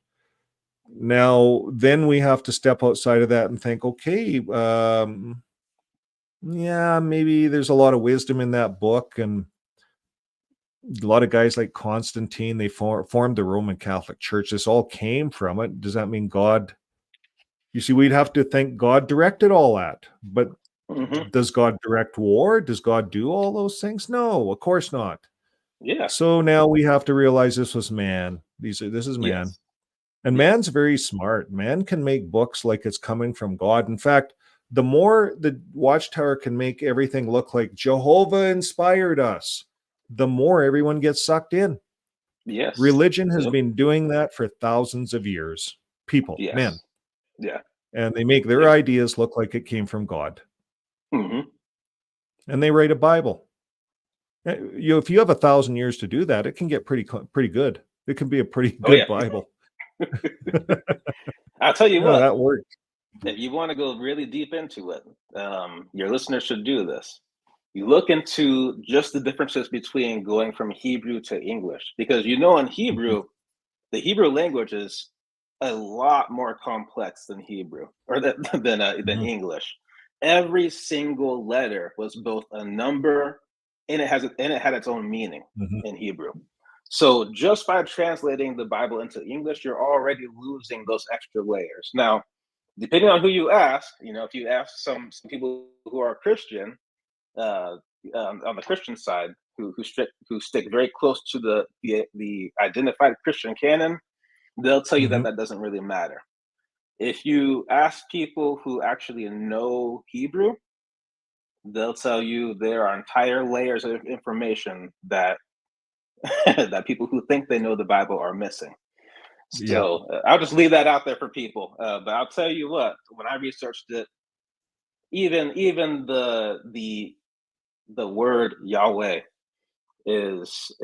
Now, then we have to step outside of that and think, okay, yeah, maybe there's a lot of wisdom in that book, and a lot of guys like Constantine, they formed the Roman Catholic Church. This all came from it. Does that mean God? You see, we'd have to think God directed all that, but Mhm. does God direct war? Does God do all those things? No, of course not. Yeah. So now we have to realize this was man. This is man. Yes. And Yes. man's very smart. Man can make books like it's coming from God. In fact, the more the Watchtower can make everything look like Jehovah inspired us, the more everyone gets sucked in. Yes. Religion has Yep. been doing that for thousands of years. People, men, Yes. Yeah. and they make their Yep. ideas look like it came from God. Mhm. And they write a Bible. If you have 1,000 years to do that, it can get pretty good. It can be a pretty Oh good yeah. Bible. I'll tell you No, what. that works. If you want to go really deep into it, your listeners should do this. You look into just the differences between going from Hebrew to English, because in Mhm. Hebrew, the Hebrew language is a lot more complex than Hebrew or than Mhm. English. Every single letter was both a number, and it had its own meaning Mhm. in Hebrew. So just by translating the Bible into English, you're already losing those extra layers. Now, depending on who you ask, if you ask some people who are Christian, uh, on the Christian side, who stick very close to the identified Christian canon, they'll tell you that Mhm. that doesn't really matter. If you ask people who actually know Hebrew, they'll tell you there are entire layers of information that that people who think they know the Bible are missing. Yeah. So I'll just leave that out there for people. But I'll tell you what, when I researched it, even the word Yahweh is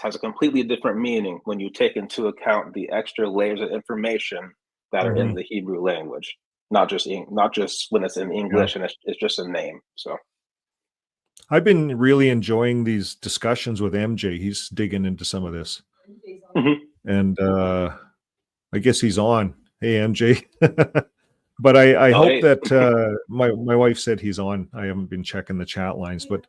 has a completely different meaning when you take into account the extra layers of information that are in Mhm. the Hebrew language, not just when it's in Yeah. English and it's just a name. So I've been really enjoying these discussions with MJ. He's digging into some of this. Mhm. And I guess he's on. Hey MJ. But I Oh hope hey, that my wife said he's on. I haven't been checking the chat lines, but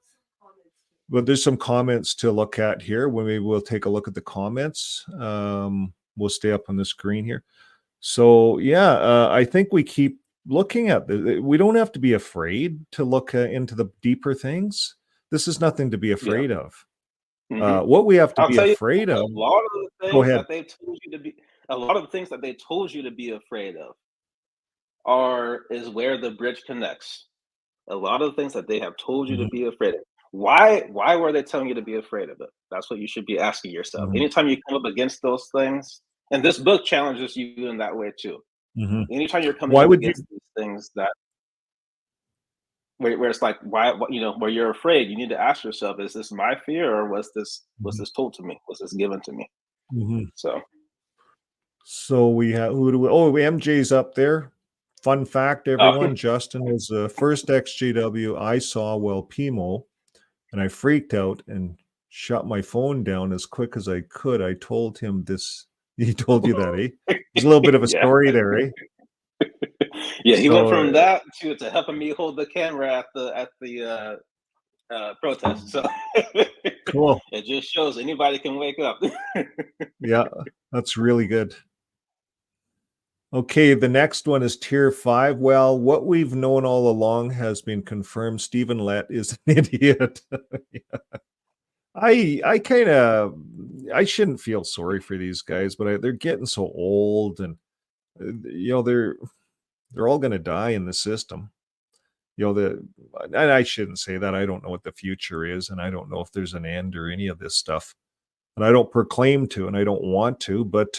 But there's some comments to look at here. Maybe we'll take a look at the comments. We'll stay up on the screen here. So yeah, I think we keep looking at we don't have to be afraid to look into the deeper things. This is nothing to be afraid of. What we have to be afraid of. A lot of the Go things ahead. that they told you to be, a lot of the things that they told you to be afraid of is where the bridge connects. A lot of the things that they have told you to be afraid of. Why were they telling you to be afraid of it? That's what you should be asking yourself. Anytime you come up against those things, and this book challenges you in that way too. Anytime you're coming up against these things that where it's like why where you're afraid, you need to ask yourself, is this my fear or was this told to me? Was this given to me? So we have MJ's up there. Fun fact, everyone, Justin was the first XJW I saw while PMO, and I freaked out and shut my phone down as quick as I could. I told him this. He told you that, eh? There's a little bit of a story there, eh? Yeah, he went from that to helping me hold the camera at the protest. So cool. It just shows anybody can wake up. Yeah, that's really good. Okay, the next one is Tier 5. Well, what we've known all along has been confirmed. Stephen Lett is an idiot. I shouldn't feel sorry for these guys, but they're getting so old, and they're all going to die in the system. And I shouldn't say that. I don't know what the future is, and I don't know if there's an end or any of this stuff. And I don't proclaim to, and I don't want to. But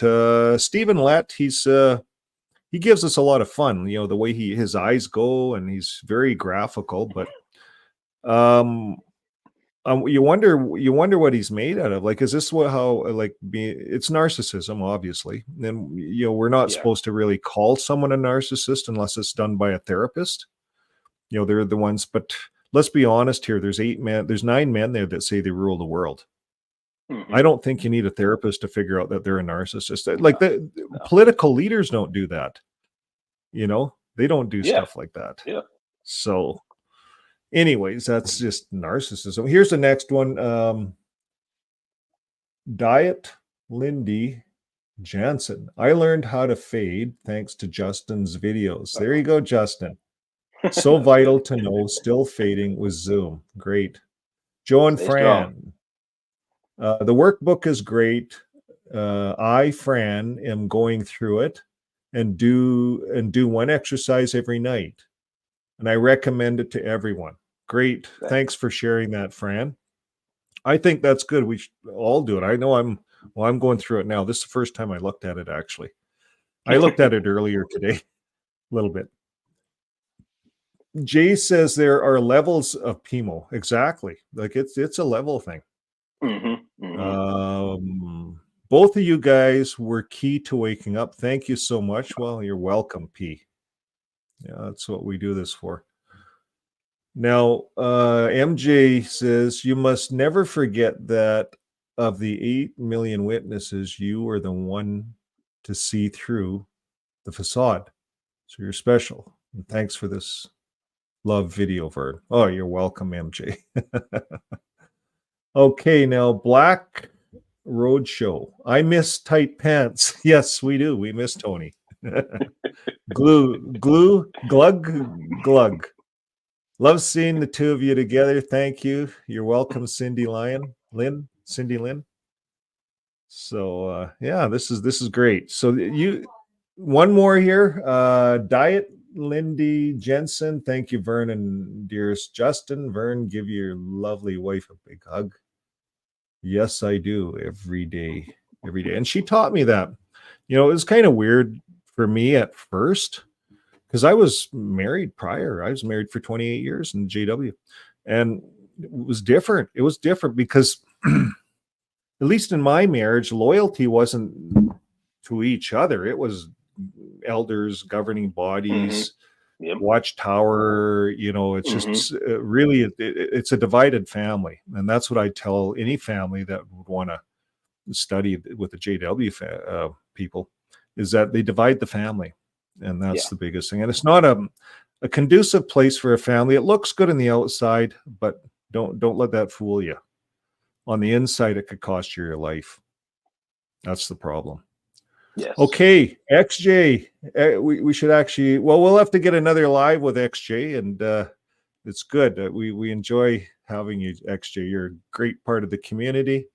Stephen Lett, he gives us a lot of fun. The way his eyes go, and he's very graphical. But you wonder what he's made out of. Like, is this it's narcissism, obviously. And we're not supposed to really call someone a narcissist unless it's done by a therapist. They're the ones. But let's be honest here. There's 9 men there that say they rule the world. I don't think you need a therapist to figure out that they're a narcissist. Like political leaders don't do that. They don't do stuff like that. Yeah. So anyways, that's just narcissism. Here's the next one. Diet Lindy Jansen. I learned how to fade thanks to Justin's videos. There you go, Justin. So vital to know, still fading with Zoom. Great. Joe and Fran. The workbook is great. Fran, am going through it and do one exercise every night. And I recommend it to everyone. Great. Thanks for sharing that, Fran. I think that's good. We should all do it. I know I'm going through it now. This is the first time I looked at it, actually. I looked at it earlier today, a little bit. Jay says there are levels of PMO. Exactly. Like it's a level thing. Both of you guys were key to waking up. Thank you so much. Well, you're welcome, P. Yeah, that's what we do this for. Now, MJ says you must never forget that of the 8 million witnesses, you are the one to see through the facade. So you're special. And thanks for this love video, Vern. Oh, you're welcome, MJ. Okay, now Black Road Show. I miss tight pants. Yes, we do. We miss Tony. Glug, glug. Love seeing the two of you together. Thank you. You're welcome, Cindy Lynn. So yeah, this is great. So one more here. Diet Lindy Jensen. Thank you, Vern and dearest Justin. Vern, give your lovely wife a big hug. Yes, I do every day. And she taught me that. It was kind of weird for me at first because I was married prior. I was married for 28 years in JW, and it was different. It was different because at least in my marriage, loyalty wasn't to each other. It was elders, governing bodies, watchtower. It's just really, it's a divided family. And that's what I tell any family that would want to study with the JW people, is that they divide the family. And that's the biggest thing. And it's not a conducive place for a family. It looks good on the outside, but Don't let that fool you. On the inside, it could cost you your life. That's the problem. Yes. Okay, XJ. We should actually. Well, we'll have to get another live with XJ, and it's good. We enjoy having you, XJ. You're a great part of the community.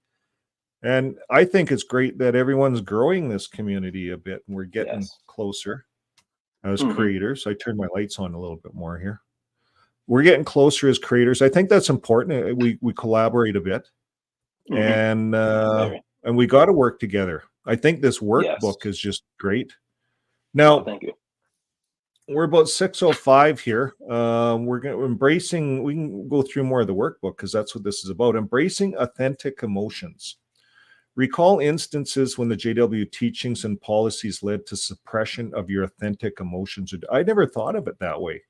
And I think it's great that everyone's growing this community a bit and we're getting Yes. closer as Mhm. creators. I turned my lights on a little bit more here. We're getting closer as creators. I think that's important. We collaborate a bit Mhm. Very. and we got to work together. I think this Yes. workbook is just great. Oh, Now, thank you. we're about 6:05 here. We're going to embracing, we can go through more of the workbook because that's what this is about. Embracing authentic emotions. Recall instances when the JW teachings and policies led to suppression of your authentic emotions. I never thought of it that way.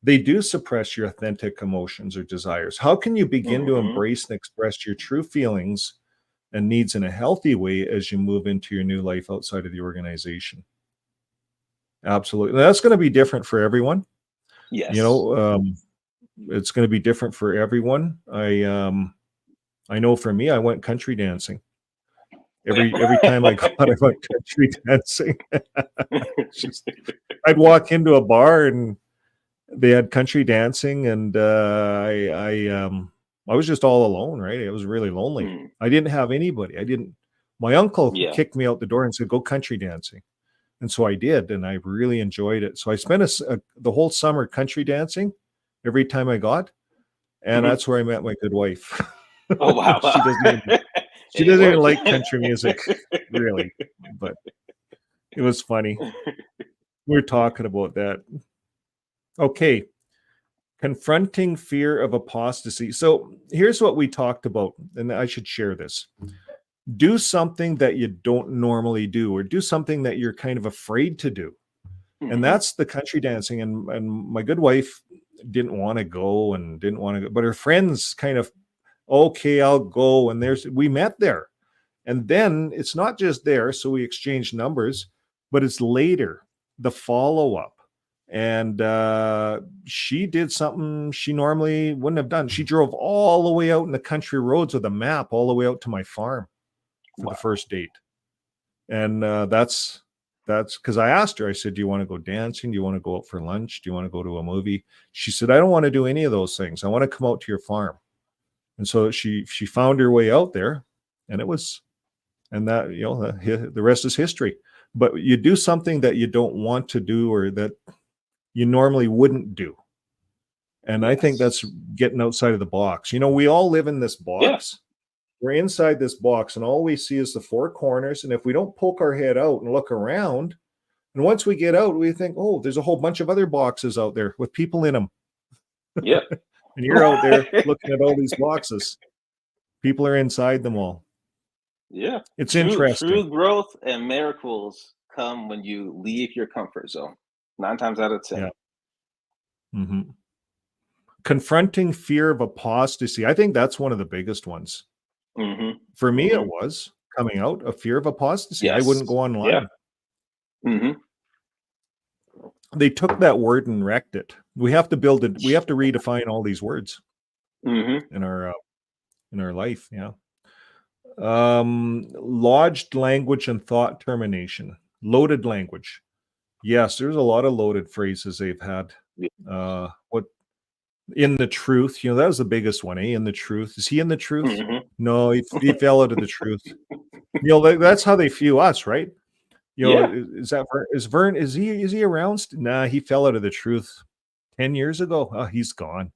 They do suppress your authentic emotions or desires. How can you begin to Mhm. embrace and express your true feelings and needs in a healthy way as you move into your new life outside of the organization? Absolutely. And that's going to be different for everyone. Yes. You know, it's going to be different for everyone. I know for me, I went country dancing. Every time I went country dancing. I'd walk into a bar and they had country dancing, and I was just all alone, right? It was really lonely. Mm. I didn't have anybody. My uncle Yeah. kicked me out the door and said, "Go country dancing." And so I did, and I really enjoyed it. So I spent the whole summer country dancing every time I got, and Mhm. that's where I met my good wife. Oh, wow. She doesn't even It worked. like country music, really, but it was funny. We were talking about that. Okay, confronting fear of apostasy. So here's what we talked about, and I should share this. Do something that you don't normally do, or do something that you're kind of afraid to do. And Mhm. that's the country dancing. And my good wife didn't want to go and didn't want to go, but her friends kind of, okay, I'll go. And we met there. And then it's not just there. So we exchanged numbers, but it's later, the follow up. And she did something she normally wouldn't have done. She drove all the way out in the country roads with a map all the way out to my farm for Wow. the first date. And that's because I asked her, I said, "Do you want to go dancing? Do you want to go out for lunch? Do you want to go to a movie?" She said, "I don't want to do any of those things. I want to come out to your farm." And so she found her way out there, and that, you know, the rest is history. But you do something that you don't want to do or that you normally wouldn't do. And I think that's Yes. getting outside of the box. You know, we all live in this Yeah. box. We're inside this box, and all we see is the four corners. And if we don't poke our head out and look around, and once we get out, we think, oh, there's a whole bunch of other boxes out there with people in them. Yep. And you're out there looking at all these boxes. People are inside them all. Yeah. It's True interesting. growth and miracles come when you leave your comfort zone. 9 times out of 10. Yeah. Mhm. Confronting fear of apostasy. I think that's one of the biggest ones. Mhm. For me, it Mhm. was coming out, a fear of apostasy. I wouldn't Yes. go online. Yeah. Mhm. They took that word and wrecked it. We have to build it. We have to redefine all these words Mhm. in our life. Yeah. Lodged language and thought termination. Loaded language. Yes, there's a lot of loaded phrases they've had. Yeah. What in the truth? You know, that was the biggest one. In the truth. Is he in the truth? Mhm. No, he fell out of the truth. You know, that's how they view us, right? You know, Yeah. is Vern? Is he around? Nah, he fell out of the truth 10 years ago. Oh, he's gone.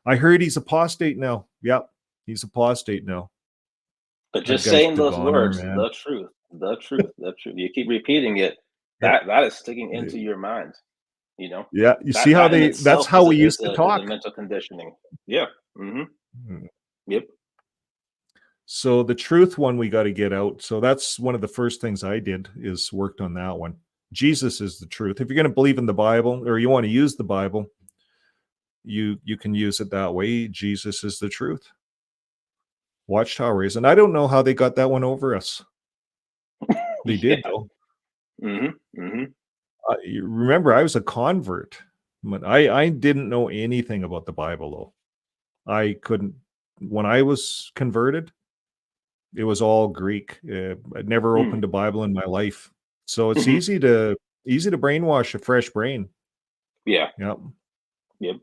I heard he's apostate now. Yep, he's apostate now. But That just guy's saying the those goner, words, man. the truth, the truth, the truth. You keep repeating it, Yeah. that is sticking into your mind, you know? Yeah, you see That how that in that's itself how we used to is a talk. mental conditioning. Yeah. Mhm. Mm. Yep. So the truth one we got to get out. So that's one of the first things I did is worked on that one. Jesus is the truth. If you're going to believe in the Bible or you want to use the Bible, you can use it that way. Jesus is the truth. Watchtower is, and I don't know how they got that one over us. They did Yeah. though. Mhm. Mhm. You remember, I was a convert, but I didn't know anything about the Bible though. I couldn't, when I was converted, it was all Greek. I'd never opened a Bible in my life. So it's easy to brainwash a fresh brain. Yeah. Yep. Yep.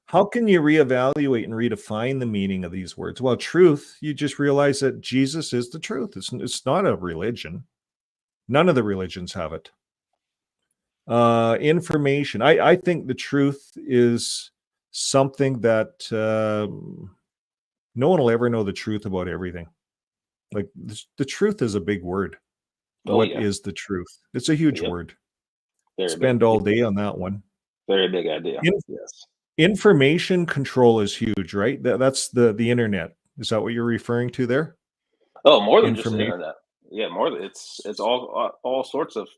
How can you reevaluate and redefine the meaning of these words? Well, truth, you just realize that Jesus is the truth. It's not a religion. None of the religions have it. Information. I think the truth is something that no one will ever know the truth about everything. Like the truth is a big word. Oh, What yeah. is the truth? It's a huge Yep. word. Very Spend big. all day on that one. Very big idea. In- Yes. Information control is huge, right? That's the internet. Is that what you're referring to there? Oh, more than just the Information. internet. Yeah, more than it's all sorts of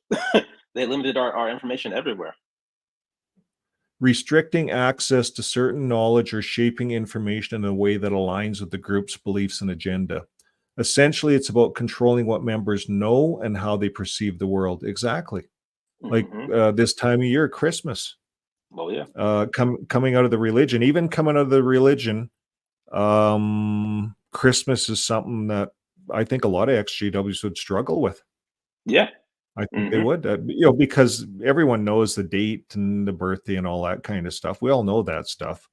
they limited our information everywhere. Restricting access to certain knowledge or shaping information in a way that aligns with the group's beliefs and agenda. Essentially, it's about controlling what members know and how they perceive the world. Exactly. Like this time of year, Christmas. Well, yeah. Coming out of the religion, even coming out of the religion, Christmas is something that I think a lot of XJWs would struggle with. Yeah. I think they would, because everyone knows the date and the birthday and all that kind of stuff. We all know that stuff.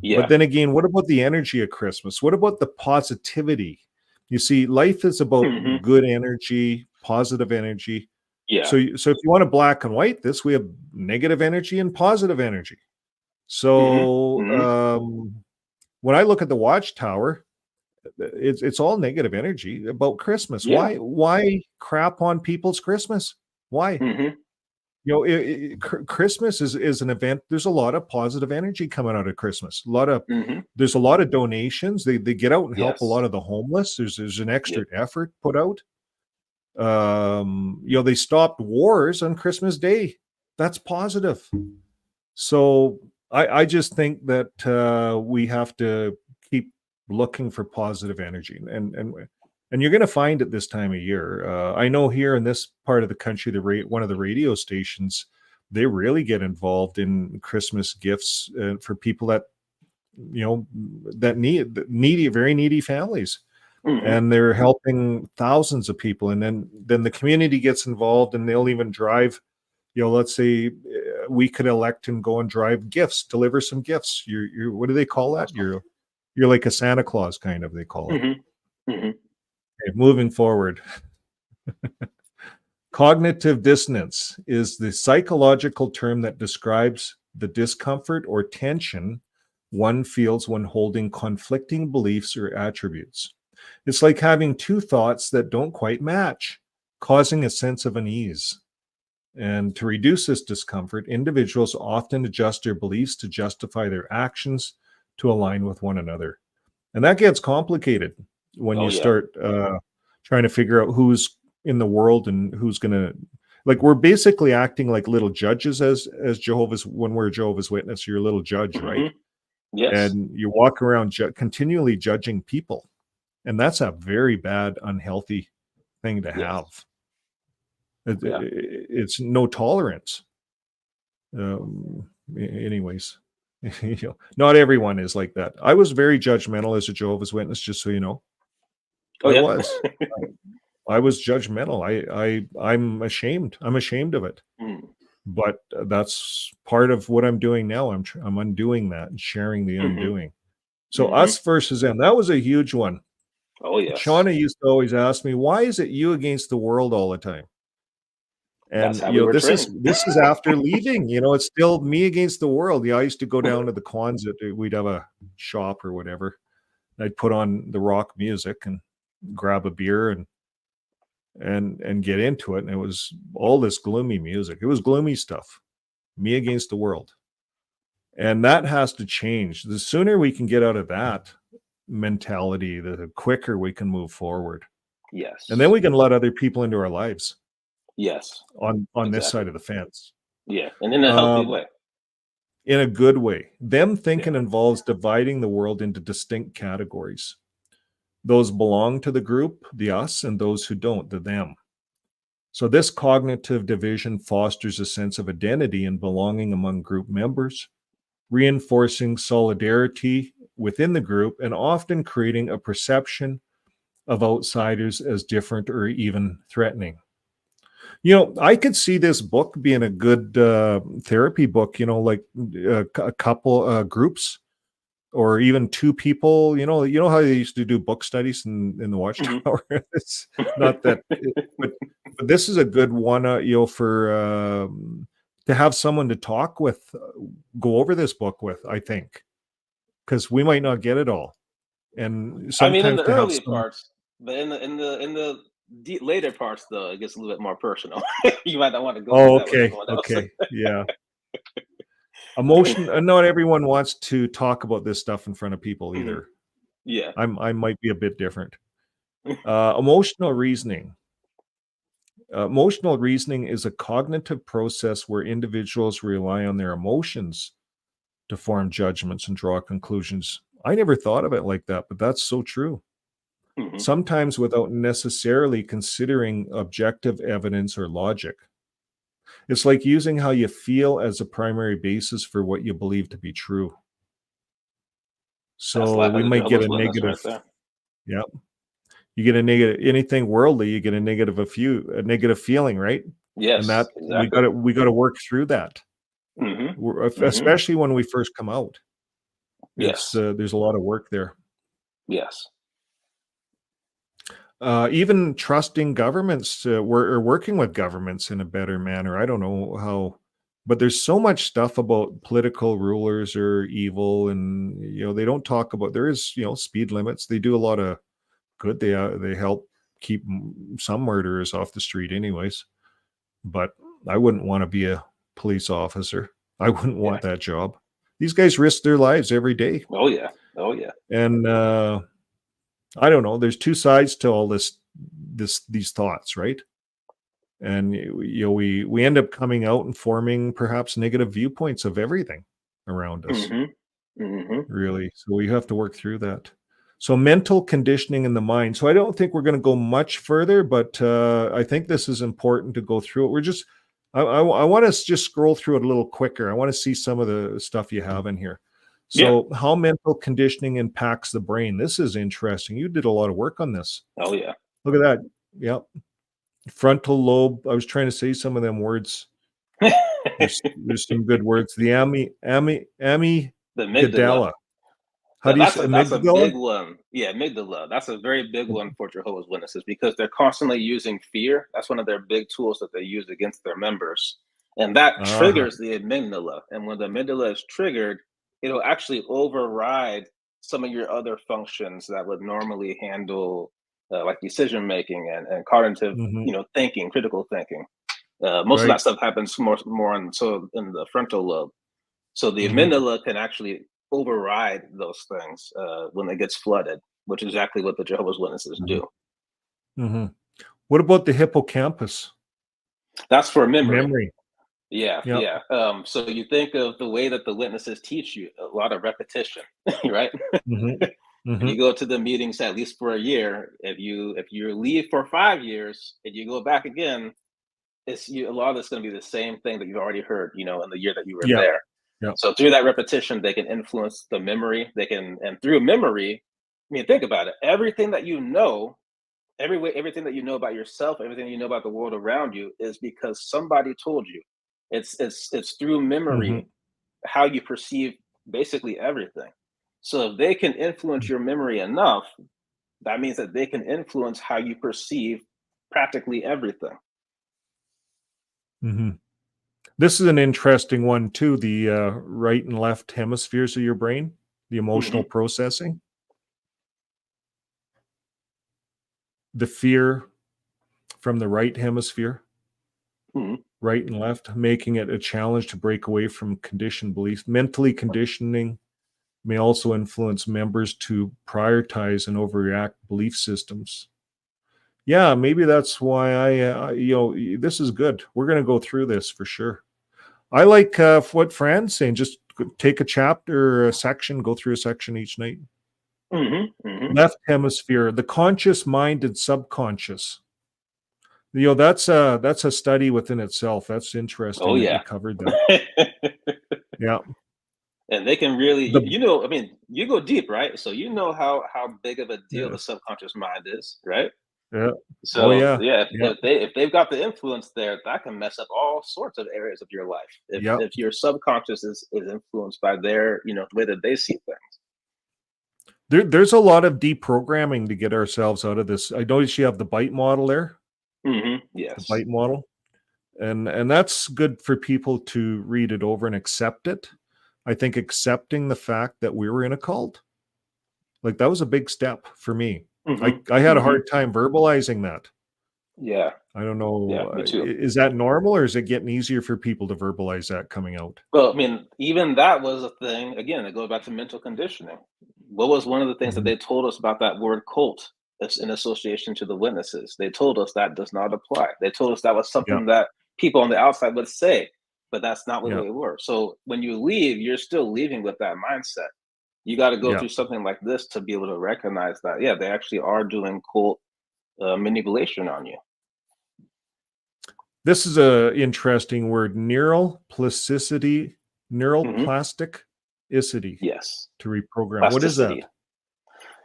Yeah. But then again, what about the energy of Christmas? What about the positivity? You see, life is about good energy, positive energy. Yeah. So if you want to black and white this, we have negative energy and positive energy. So when I look at the Watchtower, it's all negative energy about Christmas. Yeah. Why crap on people's Christmas? Why? Christmas is an event. There's a lot of positive energy coming out of Christmas. There's a lot of donations. They get out and help a lot of the homeless. There's an extra effort put out. They stopped wars on Christmas Day. That's positive. So I just think that we have to keep looking for positive energy, and you're going to find it this time of year. I know here in this part of the country, one of the radio stations, they really get involved in Christmas gifts for people that that needy, very needy families. And they're helping thousands of people, and then the community gets involved, and they'll even drive. Let's say we could elect and go and drive gifts, deliver some gifts. You're what do they call that? You're like a Santa Claus, kind of. They call it. Okay, moving forward. Cognitive dissonance is the psychological term that describes the discomfort or tension one feels when holding conflicting beliefs or attributes. It's like having two thoughts that don't quite match, causing a sense of unease. And to reduce this discomfort, individuals often adjust their beliefs to justify their actions to align with one another. And that gets complicated when you start trying to figure out who's in the world and who's going to, like, we're basically acting like little judges as Jehovah's, when we're a Jehovah's Witness, you're a little judge, right? Yes. And you walk around continually judging people. And that's a very bad, unhealthy thing to have. It's no tolerance. Anyways, not everyone is like that. I was very judgmental as a Jehovah's Witness, just so you know. I was judgmental. I'm ashamed. I'm ashamed of it. But that's part of what I'm doing now. I'm undoing that and sharing the undoing. So us versus them. That was a huge one. Oh, yes. Shauna used to always ask me, why is it you against the world all the time? And this is after leaving. It's still me against the world. I used to go down to the cons. We'd have a shop or whatever. I'd put on the rock music and grab a beer and get into it. And it was all this gloomy music. It was gloomy stuff. Me against the world. And that has to change. The sooner we can get out of that mentality, the quicker we can move forward. Yes. And then we can let other people into our lives. Yes. On this side of the fence. Yeah. And in a healthy way. In a good way. Them thinking involves dividing the world into distinct categories. Those belong to the group, the us, and those who don't, the them. So this cognitive division fosters a sense of identity and belonging among group members, reinforcing solidarity within the group, and often creating a perception of outsiders as different or even threatening. I could see this book being a good therapy book, like a couple groups or even two people. You know how they used to do book studies in the Watchtower? It's not that, but this is a good one, for to have someone to talk with, go over this book with, I think, because we might not get it all. And I mean, in sometimes the to have early some, parts, but in the later parts, though, it gets a little bit more personal. You might not want to go through oh, that with okay, someone else. okay, yeah. Emotion. Not everyone wants to talk about this stuff in front of people either. Yeah. I might be a bit different. Emotional reasoning. Emotional reasoning is a cognitive process where individuals rely on their emotions to form judgments and draw conclusions. I never thought of it like that, but that's so true. Mhm. Sometimes without necessarily considering objective evidence or logic. It's like using how you feel as a primary basis for what you believe to be true. That's So like we a might get Jehovah's a Witness negative, right there. yeah. You get a negative, anything worldly, you get a negative feeling, right? And Yes, that exactly. we got to work through that. Hmm. Hmm. Especially when we first come out. It's Yes. there's a lot of work there. Yes. Even trusting governments, or working with governments in a better manner. I don't know how, but there's so much stuff about political rulers are evil, and they don't talk about. There is speed limits. They do a lot of good. They help keep some murderers off the street, anyways. But I wouldn't want to be a police officer. I wouldn't Yeah. want that job. These guys risk their lives every day, Oh yeah. Oh yeah. and I don't know. There's two sides to all these thoughts, right? And we end up coming out and forming perhaps negative viewpoints of everything around us, Hmm. Hmm. really. So we have to work through that. So mental conditioning in the mind. So I don't think we're going to go much further, but I think this is important to go through it. I want to just scroll through it a little quicker. I want to see some of the stuff you have in here. So how mental conditioning impacts the brain. This is interesting. You did a lot of work on this. Oh yeah. Look at that. Yep. Frontal lobe. I was trying to say some of them words. There's some good words. The The amygdala. amygdala. How do you say That's a amygdala? big one. Yeah, amygdala. That's a very big one for Jehovah's Witnesses because they're constantly using fear. That's one of their big tools that they use against their members. And that Uh-huh. triggers the amygdala. And when the amygdala is triggered, it'll actually override some of your other functions that would normally handle like decision making and cognitive, Mhm. thinking, critical thinking. Most of Right. that stuff happens more in the frontal lobe. So the Mhm. amygdala can actually override those things when it gets flooded, which is exactly what the Jehovah's Witnesses Mhm. do. Mhm. What about the hippocampus? That's for memory. Memory. Yeah, Yep. yeah. So you think of the way that the witnesses teach you, a lot of repetition, right? Mhm. If you Mhm. go to the meetings at least for a year, if you leave for 5 years and you go back again, a lot of it's going to be the same thing that you've already heard, in the year that you were Yep. there. Yep. So through that repetition, they can influence the memory. And through memory, I mean, think about it. Everything that you know, everything that you know about yourself, everything you know about the world around you, is because somebody told you. It's through Mhm. memory how you perceive basically everything. So if they can influence your memory enough, that means that they can influence how you perceive practically everything. Mhm. This is an interesting one too, the right and left hemispheres of your brain, the emotional Hmm. processing, the fear from the right hemisphere, Hmm. right and left, making it a challenge to break away from conditioned beliefs. Mentally conditioning may also influence members to prioritize and overreact belief systems. Yeah, maybe that's why this is good. We're going to go through this for sure. I like what Fran's saying. Just take a chapter, a section, go through a section each night. Hmm. Hmm. Left hemisphere, the conscious mind and subconscious. That's a study within itself. That's interesting Oh that you yeah. covered that. Yeah. And they can really, The I mean, you go deep, right? So you know how big of a deal yeah, the subconscious mind is, right? yeah. Oh So yeah, yeah, yeah, if they've got the influence there, that can mess up all sorts of areas of your life. yeah. If your subconscious is influenced by their, the way that they see things. There's a lot of deprogramming to get ourselves out of this. I noticed you have the bite model there, the Yes. bite model, and that's good for people to read it over and accept it. I think accepting the fact that we were in a cult, like that was a big step for me. hmm I had a hmm hard time verbalizing that. Yeah. I don't Yeah. know, Me too. is that normal or is it getting easier for people to verbalize that coming out? Well, I mean, even that was a thing. Again, it goes back to mental conditioning. What was one of the things that Mhm. they told us about that word cult as in association to the witnesses? They told us that does not apply. They told us that was Yeah, something that people on the outside would say, but that's not what yeah, they were. So when you leave, you're still leaving with that mindset. You got to go yeah. through something like this to be able to recognize that, yeah, they actually are doing cult manipulation on you. This is a interesting word, neural plasticity, neural hmm plasticity Yes, to reprogram. What is plasticity. that?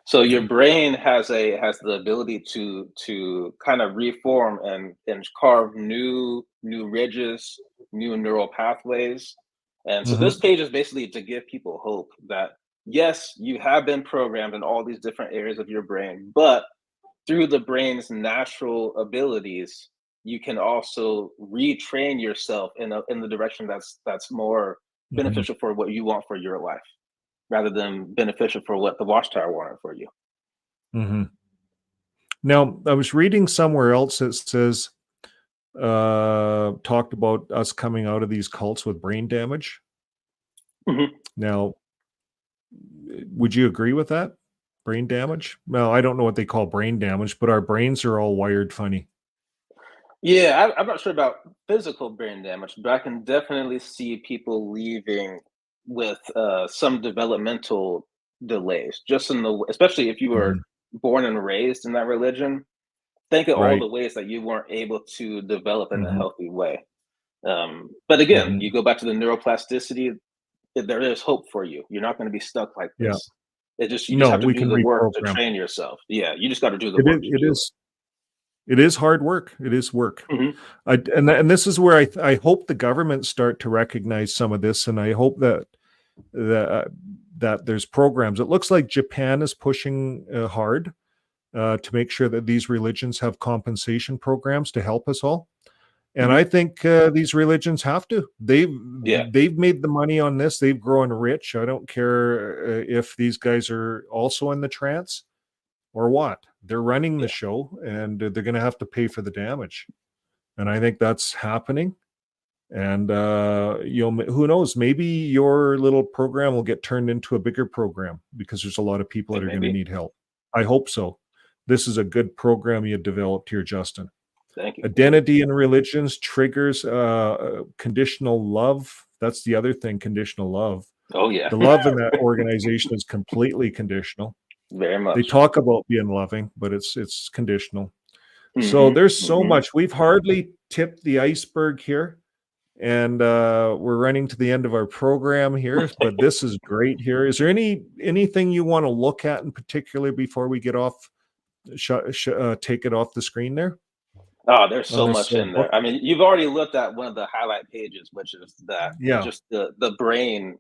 So your brain has the ability to kind of reform and carve new ridges, new neural pathways. And so this Mhm, page is basically to give people hope that yes, you have been programmed in all these different areas of your brain, but through the brain's natural abilities, you can also retrain yourself in the direction that's more mhm, beneficial for what you want for your life, rather than beneficial for what the watchtower wanted for you. mhm. Now, I was reading somewhere else that says, talked about us coming out of these cults with brain damage. Mhm. Now, would you agree with that? Brain damage? Well, I don't know what they call brain damage, but our brains are all wired funny. Yeah, I'm not sure about physical brain damage, but I can definitely see people leaving with some developmental delays. Just in the, especially if you were Mhm. born and raised in that religion, think of all Right. the ways that you weren't able to develop in a Mhm, healthy way. But again, mhm. you go back to the neuroplasticity. There is hope for you. You're not going to be stuck like Yeah. this. It just you just No, have to we do can the work to reprogram. train yourself. Yeah, you just got to do the It is work to it do is it is hard work. It is work. it. And this is where I hope the government start to recognize some of this, and I hope that that there's programs. It looks like Japan is pushing hard to make sure that these religions have compensation programs to help us all. And hmm I think these religions have to. Yeah, They've made the money on this. They've grown rich. I don't care if these guys are also in the trance or what. They're running the yeah, show, and they're going to have to pay for the damage. And I think that's happening. And who knows? Maybe your little program will get turned into a bigger program because there's a lot of people that are going to maybe. need help. I hope so. This is a good program you developed here, Justin. Thank you. Thank you. Identity in religions triggers conditional love. That's the other thing, conditional love. Oh yeah, The love in that organization is completely conditional. very They much. talk about being loving, but it's conditional. So hmm there's so hmm much. We've hardly tipped the iceberg here, and we're running to the end of our program here. But this is great. Here, is there anything you want to look at in particular before we get off? Take it off the screen there Oh, there's on so this much in book. there. I mean, you've already looked at one of the highlight pages, which is that Yeah. just the brain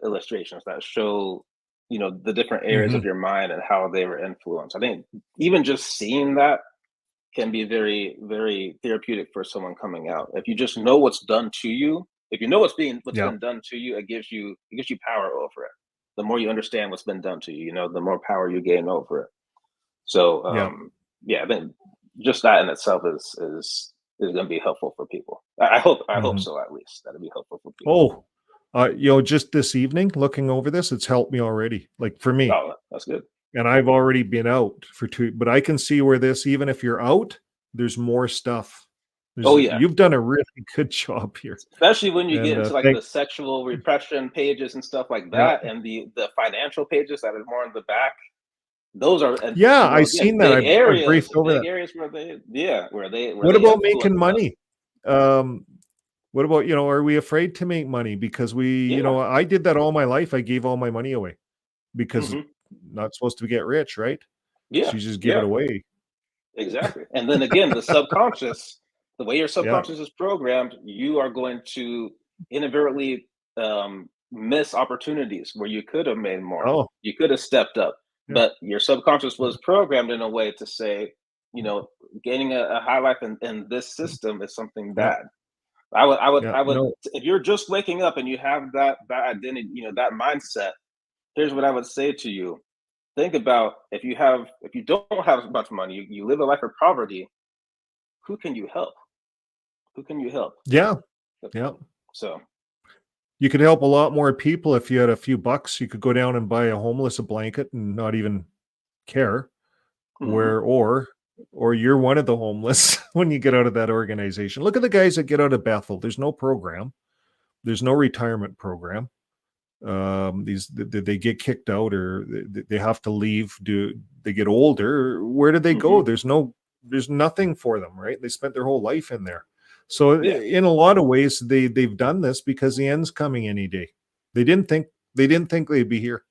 illustrations that show, the different areas Hmm. of your mind and how they were influenced. I think even just seeing that can be very, very therapeutic for someone coming out. If you just know what's done to you, if you know what's Yeah. been done to you, it gives you power over it. The more you understand what's been done to you, the more power you gain over it. So Yeah. yeah, I think just that in itself is going to be helpful for people. I hope Hmm. so, at least that'll be helpful for people. Oh, just this evening, looking over this, it's helped me already. Like for me, Oh, that's good. and I've already been out for 2, but I can see where this, even if you're out, there's more stuff. Oh yeah, You've done a really good job here, especially when you get and into like thank the sexual repression pages and stuff like yeah, that, and the financial pages that are more in the back. Those are, and yeah. I again, seen that. I've briefed over big that. areas where they, yeah, where What they about making influence us. money? Um, What about, are we afraid to make money? Because Yeah. I did that all my life. I gave all my money away because hmm not supposed to get rich, right? Yeah. So you just give it Yeah. away. Exactly. And then again, the way your Yeah. subconscious is programmed, you are going to inadvertently miss opportunities where you could have made more. Oh, You could have stepped up, yeah. but your subconscious was programmed in a way to say, you know, gaining a high life in this system is something Yeah. bad. Yeah. I would, if you're just waking up and you have that identity, that mindset, here's what I would say to you. Think about if you don't have much money, you live a life of poverty, who can you help? Who can you help? Yeah. Yeah. So, You could help a lot more people if you had a few bucks. You could go down and buy a homeless a blanket and not even care. mhm, Where or you're one of the homeless when you get out of that organization. Look at the guys that get out of Bethel. There's no program. There's no retirement program. They get kicked out or they have to leave. Do they get older? Where do they go? mhm, There's nothing for them, right? They spent their whole life in there. So yeah, in a lot of ways, they've done this because the end's coming any day. They didn't think they'd be here.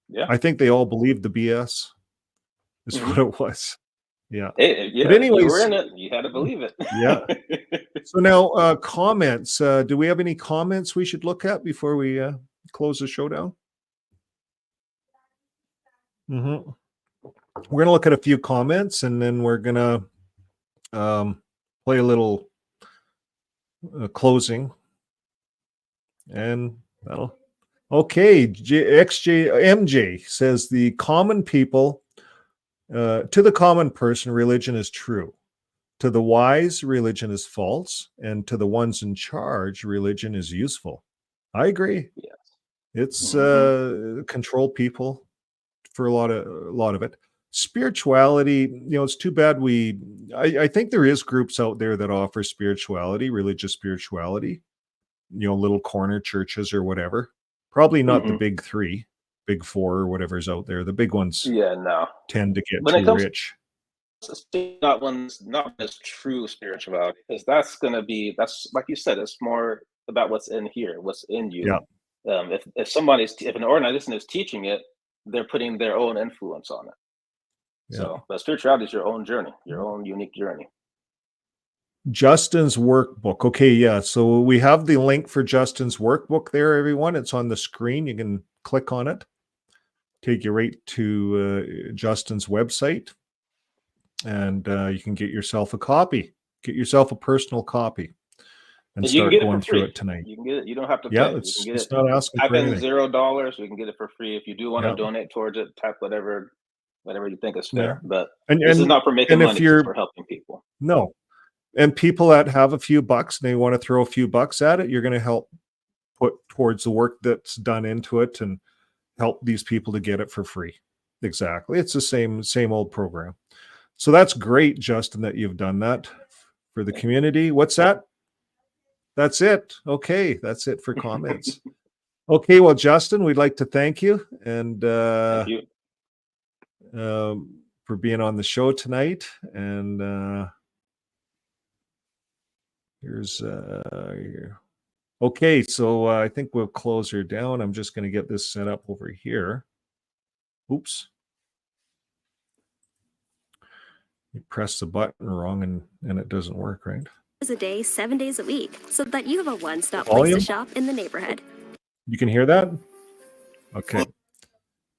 yeah, I think they all believed the BS is what mhm. it was. Yeah. Hey, But yeah, if you were anyways, in it, you had to believe it. yeah. So now comments. Do we have any comments we should look at before we close the show down? hmm We're gonna look at a few comments and then we're gonna play a little closing and that'll okay. XJMJ says the common people to the common person, religion is true. To the wise, religion is false, and to the ones in charge, religion is useful. I agree. Yes. It's Mhm. control people for a lot of it. Spirituality, it's too bad I think there is groups out there that offer spirituality, religious spirituality, little corner churches or whatever. Probably not the Mhm. big three, big four or whatever's out there. The big ones Yeah, no. tend to get When it too comes rich. to not as true spirituality, because that's like you said, it's more about what's in here, what's in Yeah. you. If an organization is teaching it, they're putting their own influence on it. Yeah. So, but spirituality is your own journey, your own unique journey. Justin's workbook. Okay, yeah. So we have the link for Justin's workbook there, everyone. It's on the screen. You can click on it, take you right to Justin's website, and you can get yourself a copy. Get yourself a personal copy and And you can start get it for going through free. it tonight. You can get it. You don't have to Yeah, pay. You can it's get it. it's not asking Type for in anything. $0. We can get it for free. If you do want to Yeah, donate towards it, type whatever you think is yeah. fair. But And this is and not for making and if money. This is you're for helping people. no, and people that have a few bucks and they want to throw a few bucks at it, you're going to help put towards the work that's done into it and help these people to get it for free. Exactly. It's the same old program. So that's great, Justin, that you've done that for the community. What's that? That's it. Okay, that's it for comments. Okay, well, Justin, we'd like to thank you and Thank you. for being on the show tonight. And here's here. Okay, so I think we'll close her down. I'm just going to get this set up over here. Oops. You press the button wrong and it doesn't work, right? A day, 7 days a week, so that you have a one-stop place Volume? to shop in the neighborhood. You can hear that? Okay.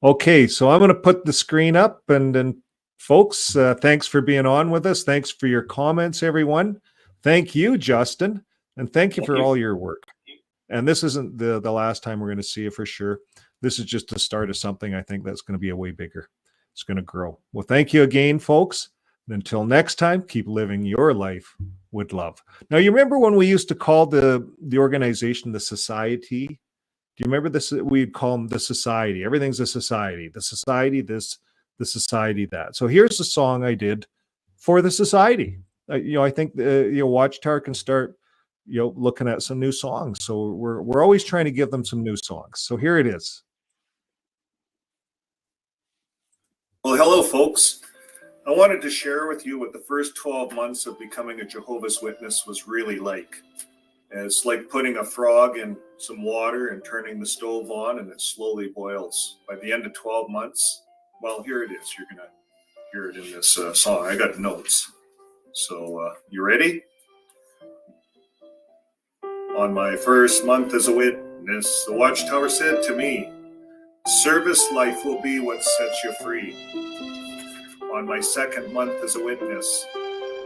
Okay, so I'm going to put the screen up and then folks, thanks for being on with us. Thanks for your comments, everyone. Thank you, Justin, and thank you Thank for you. all your work. And this isn't the last time we're going to see you for sure. This is just the start of something I think that's going to be a way bigger. It's going to grow. Well, thank you again, folks. And until next time, keep living your life with love. Now, you remember when we used to call the organization the society? Do you remember this? We'd call them the society. Everything's a society. The society this, the society that. So here's the song I did for the society. I think Watchtower can start looking at some new songs. So we're always trying to give them some new songs. So here it is. Well, hello, folks. I wanted to share with you what the first 12 months of becoming a Jehovah's Witness was really like. And it's like putting a frog in some water and turning the stove on, and it slowly boils. By the end of 12 months, well, here it is. You're going to hear it in this song. I got notes. So you ready? On my first month as a witness, the watchtower said to me, service life will be what sets you free. On my second month as a witness,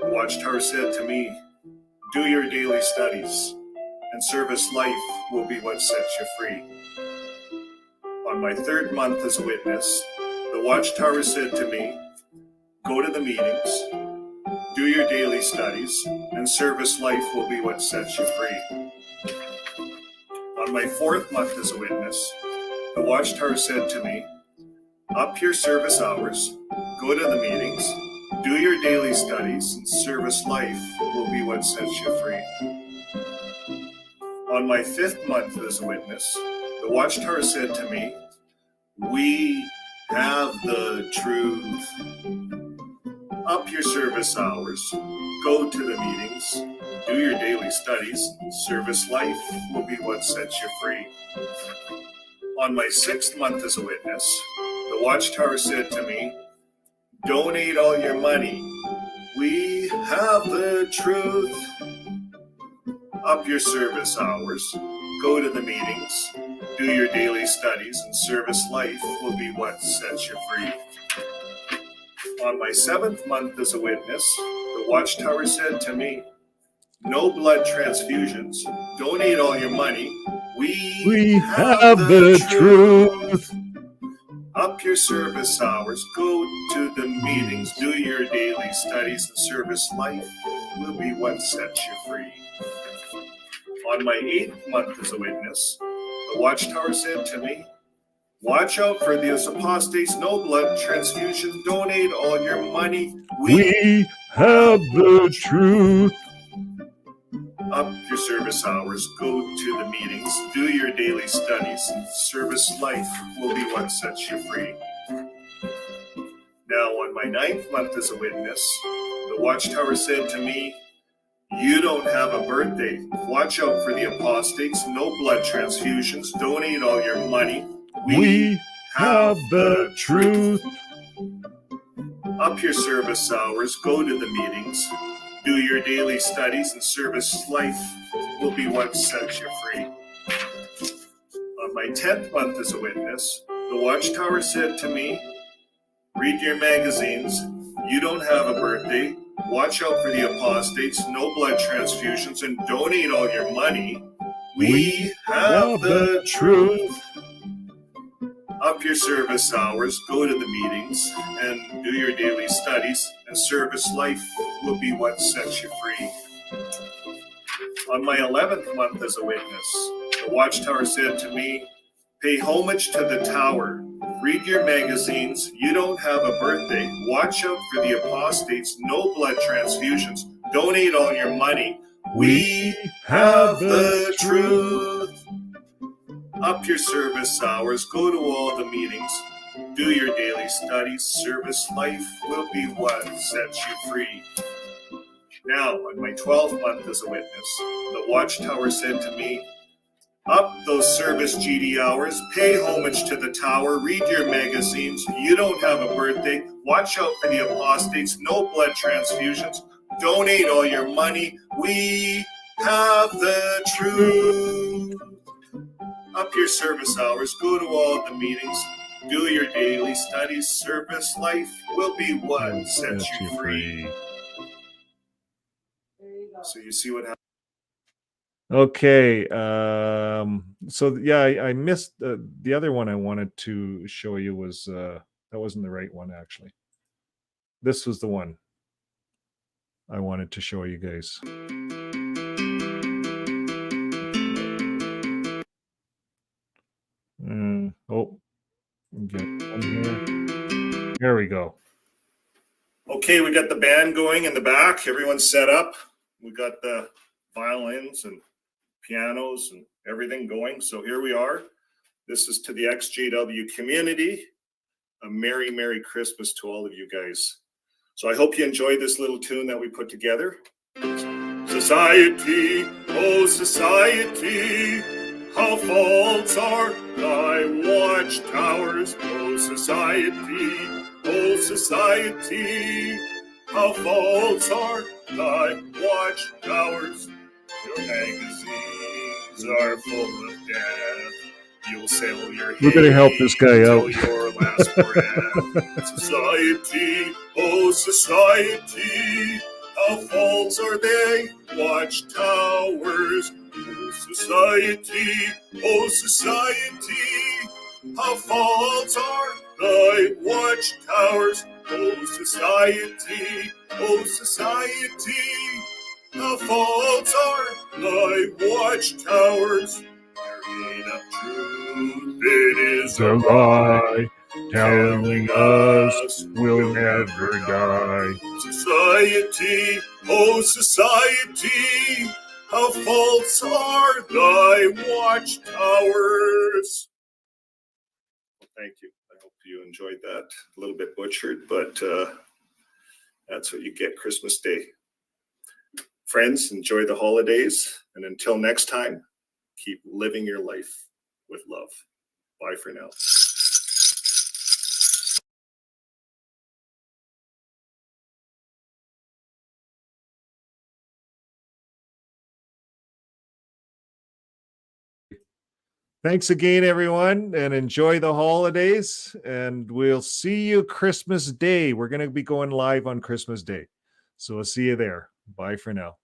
the watchtower said to me, do your daily studies, and service life will be what sets you free. On my third month as a witness, the watchtower said to me, go to the meetings, do your daily studies, and service life will be what sets you free. On my fourth month as a witness, the watchtower said to me, up your service hours, go to the meetings, do your daily studies, and service life will be what sets you free. On my fifth month as a witness, the watchtower said to me, we have the truth. Up your service hours, go to the meetings, do your daily studies, service life will be what sets you free. On my sixth month as a witness, the watchtower said to me, donate all your money, we have the truth. Up your service hours, go to the meetings, do your daily studies, and service life will be what sets you free. On my seventh month as a witness, the watchtower said to me, no blood transfusions, donate all your money, we have the truth. Up your service hours, go to the meetings, do your daily studies, and service life will be what sets you free. On my eighth month as a witness, the watchtower said to me, watch out for those apostates, no blood transfusions, donate all your money. We have the truth. Up your service hours, go to the meetings, do your daily studies, and service life will be what sets you free. Now, on my ninth month as a witness, the watchtower said to me, you don't have a birthday. Watch out for the apostates, no blood transfusions, donate all your money. We have the truth. Up your service hours, go to the meetings, do your daily studies, and service life will be what sets you free. On my 10th month as a witness, the watchtower said to me, read your magazines, you don't have a birthday, watch out for the apostates, no blood transfusions, and donate all your money. We have the truth. Up your service hours, go to the meetings, and do your daily studies, and service life will be what sets you free. On my 11th month as a witness, the watchtower said to me, pay homage to the tower, read your magazines, you don't have a birthday, watch out for the apostates, no blood transfusions, donate all your money. We have the truth. Up your service hours, go to all the meetings, do your daily studies, service life will be what sets you free. Now, on my 12th month as a witness, the watchtower said to me, up those service GD hours, pay homage to the tower, read your magazines, you don't have a birthday, watch out for the apostates, no blood transfusions, donate all your money, we have the truth. Up your service hours, go to all the meetings, do your daily studies, service life will be what sets you free. There you go. So you see what happens. Okay. So yeah, I missed the other one I wanted to show you was that wasn't the right one actually. This was the one I wanted to show you guys. Oh, get one here. There we go. Okay, we got the band going in the back. Everyone's set up. We got the violins and pianos and everything going. So here we are. This is to the EXJW community. A Merry, Merry Christmas to all of you guys. So I hope you enjoyed this little tune that we put together. Society, oh society, how false are thy watchtowers, oh society, how false are thy watchtowers. Your magazines are full of death. You'll sell your We're gonna help this guy till out. your last breath. Society, oh society, how false are they watchtowers? Oh society, how false are thy watchtowers? Oh society, how false are thy watchtowers? There ain't a truth, it is a lie, telling us we'll never die. Society, oh society, how false are thy watchtowers. Thank you. I hope you enjoyed that. A little bit butchered, but that's what you get Christmas Day. Friends, enjoy the holidays. And until next time, keep living your life with love. Bye for now. Thanks again, everyone, and enjoy the holidays. And we'll see you Christmas Day. We're going to be going live on Christmas Day. So we'll see you there. Bye for now.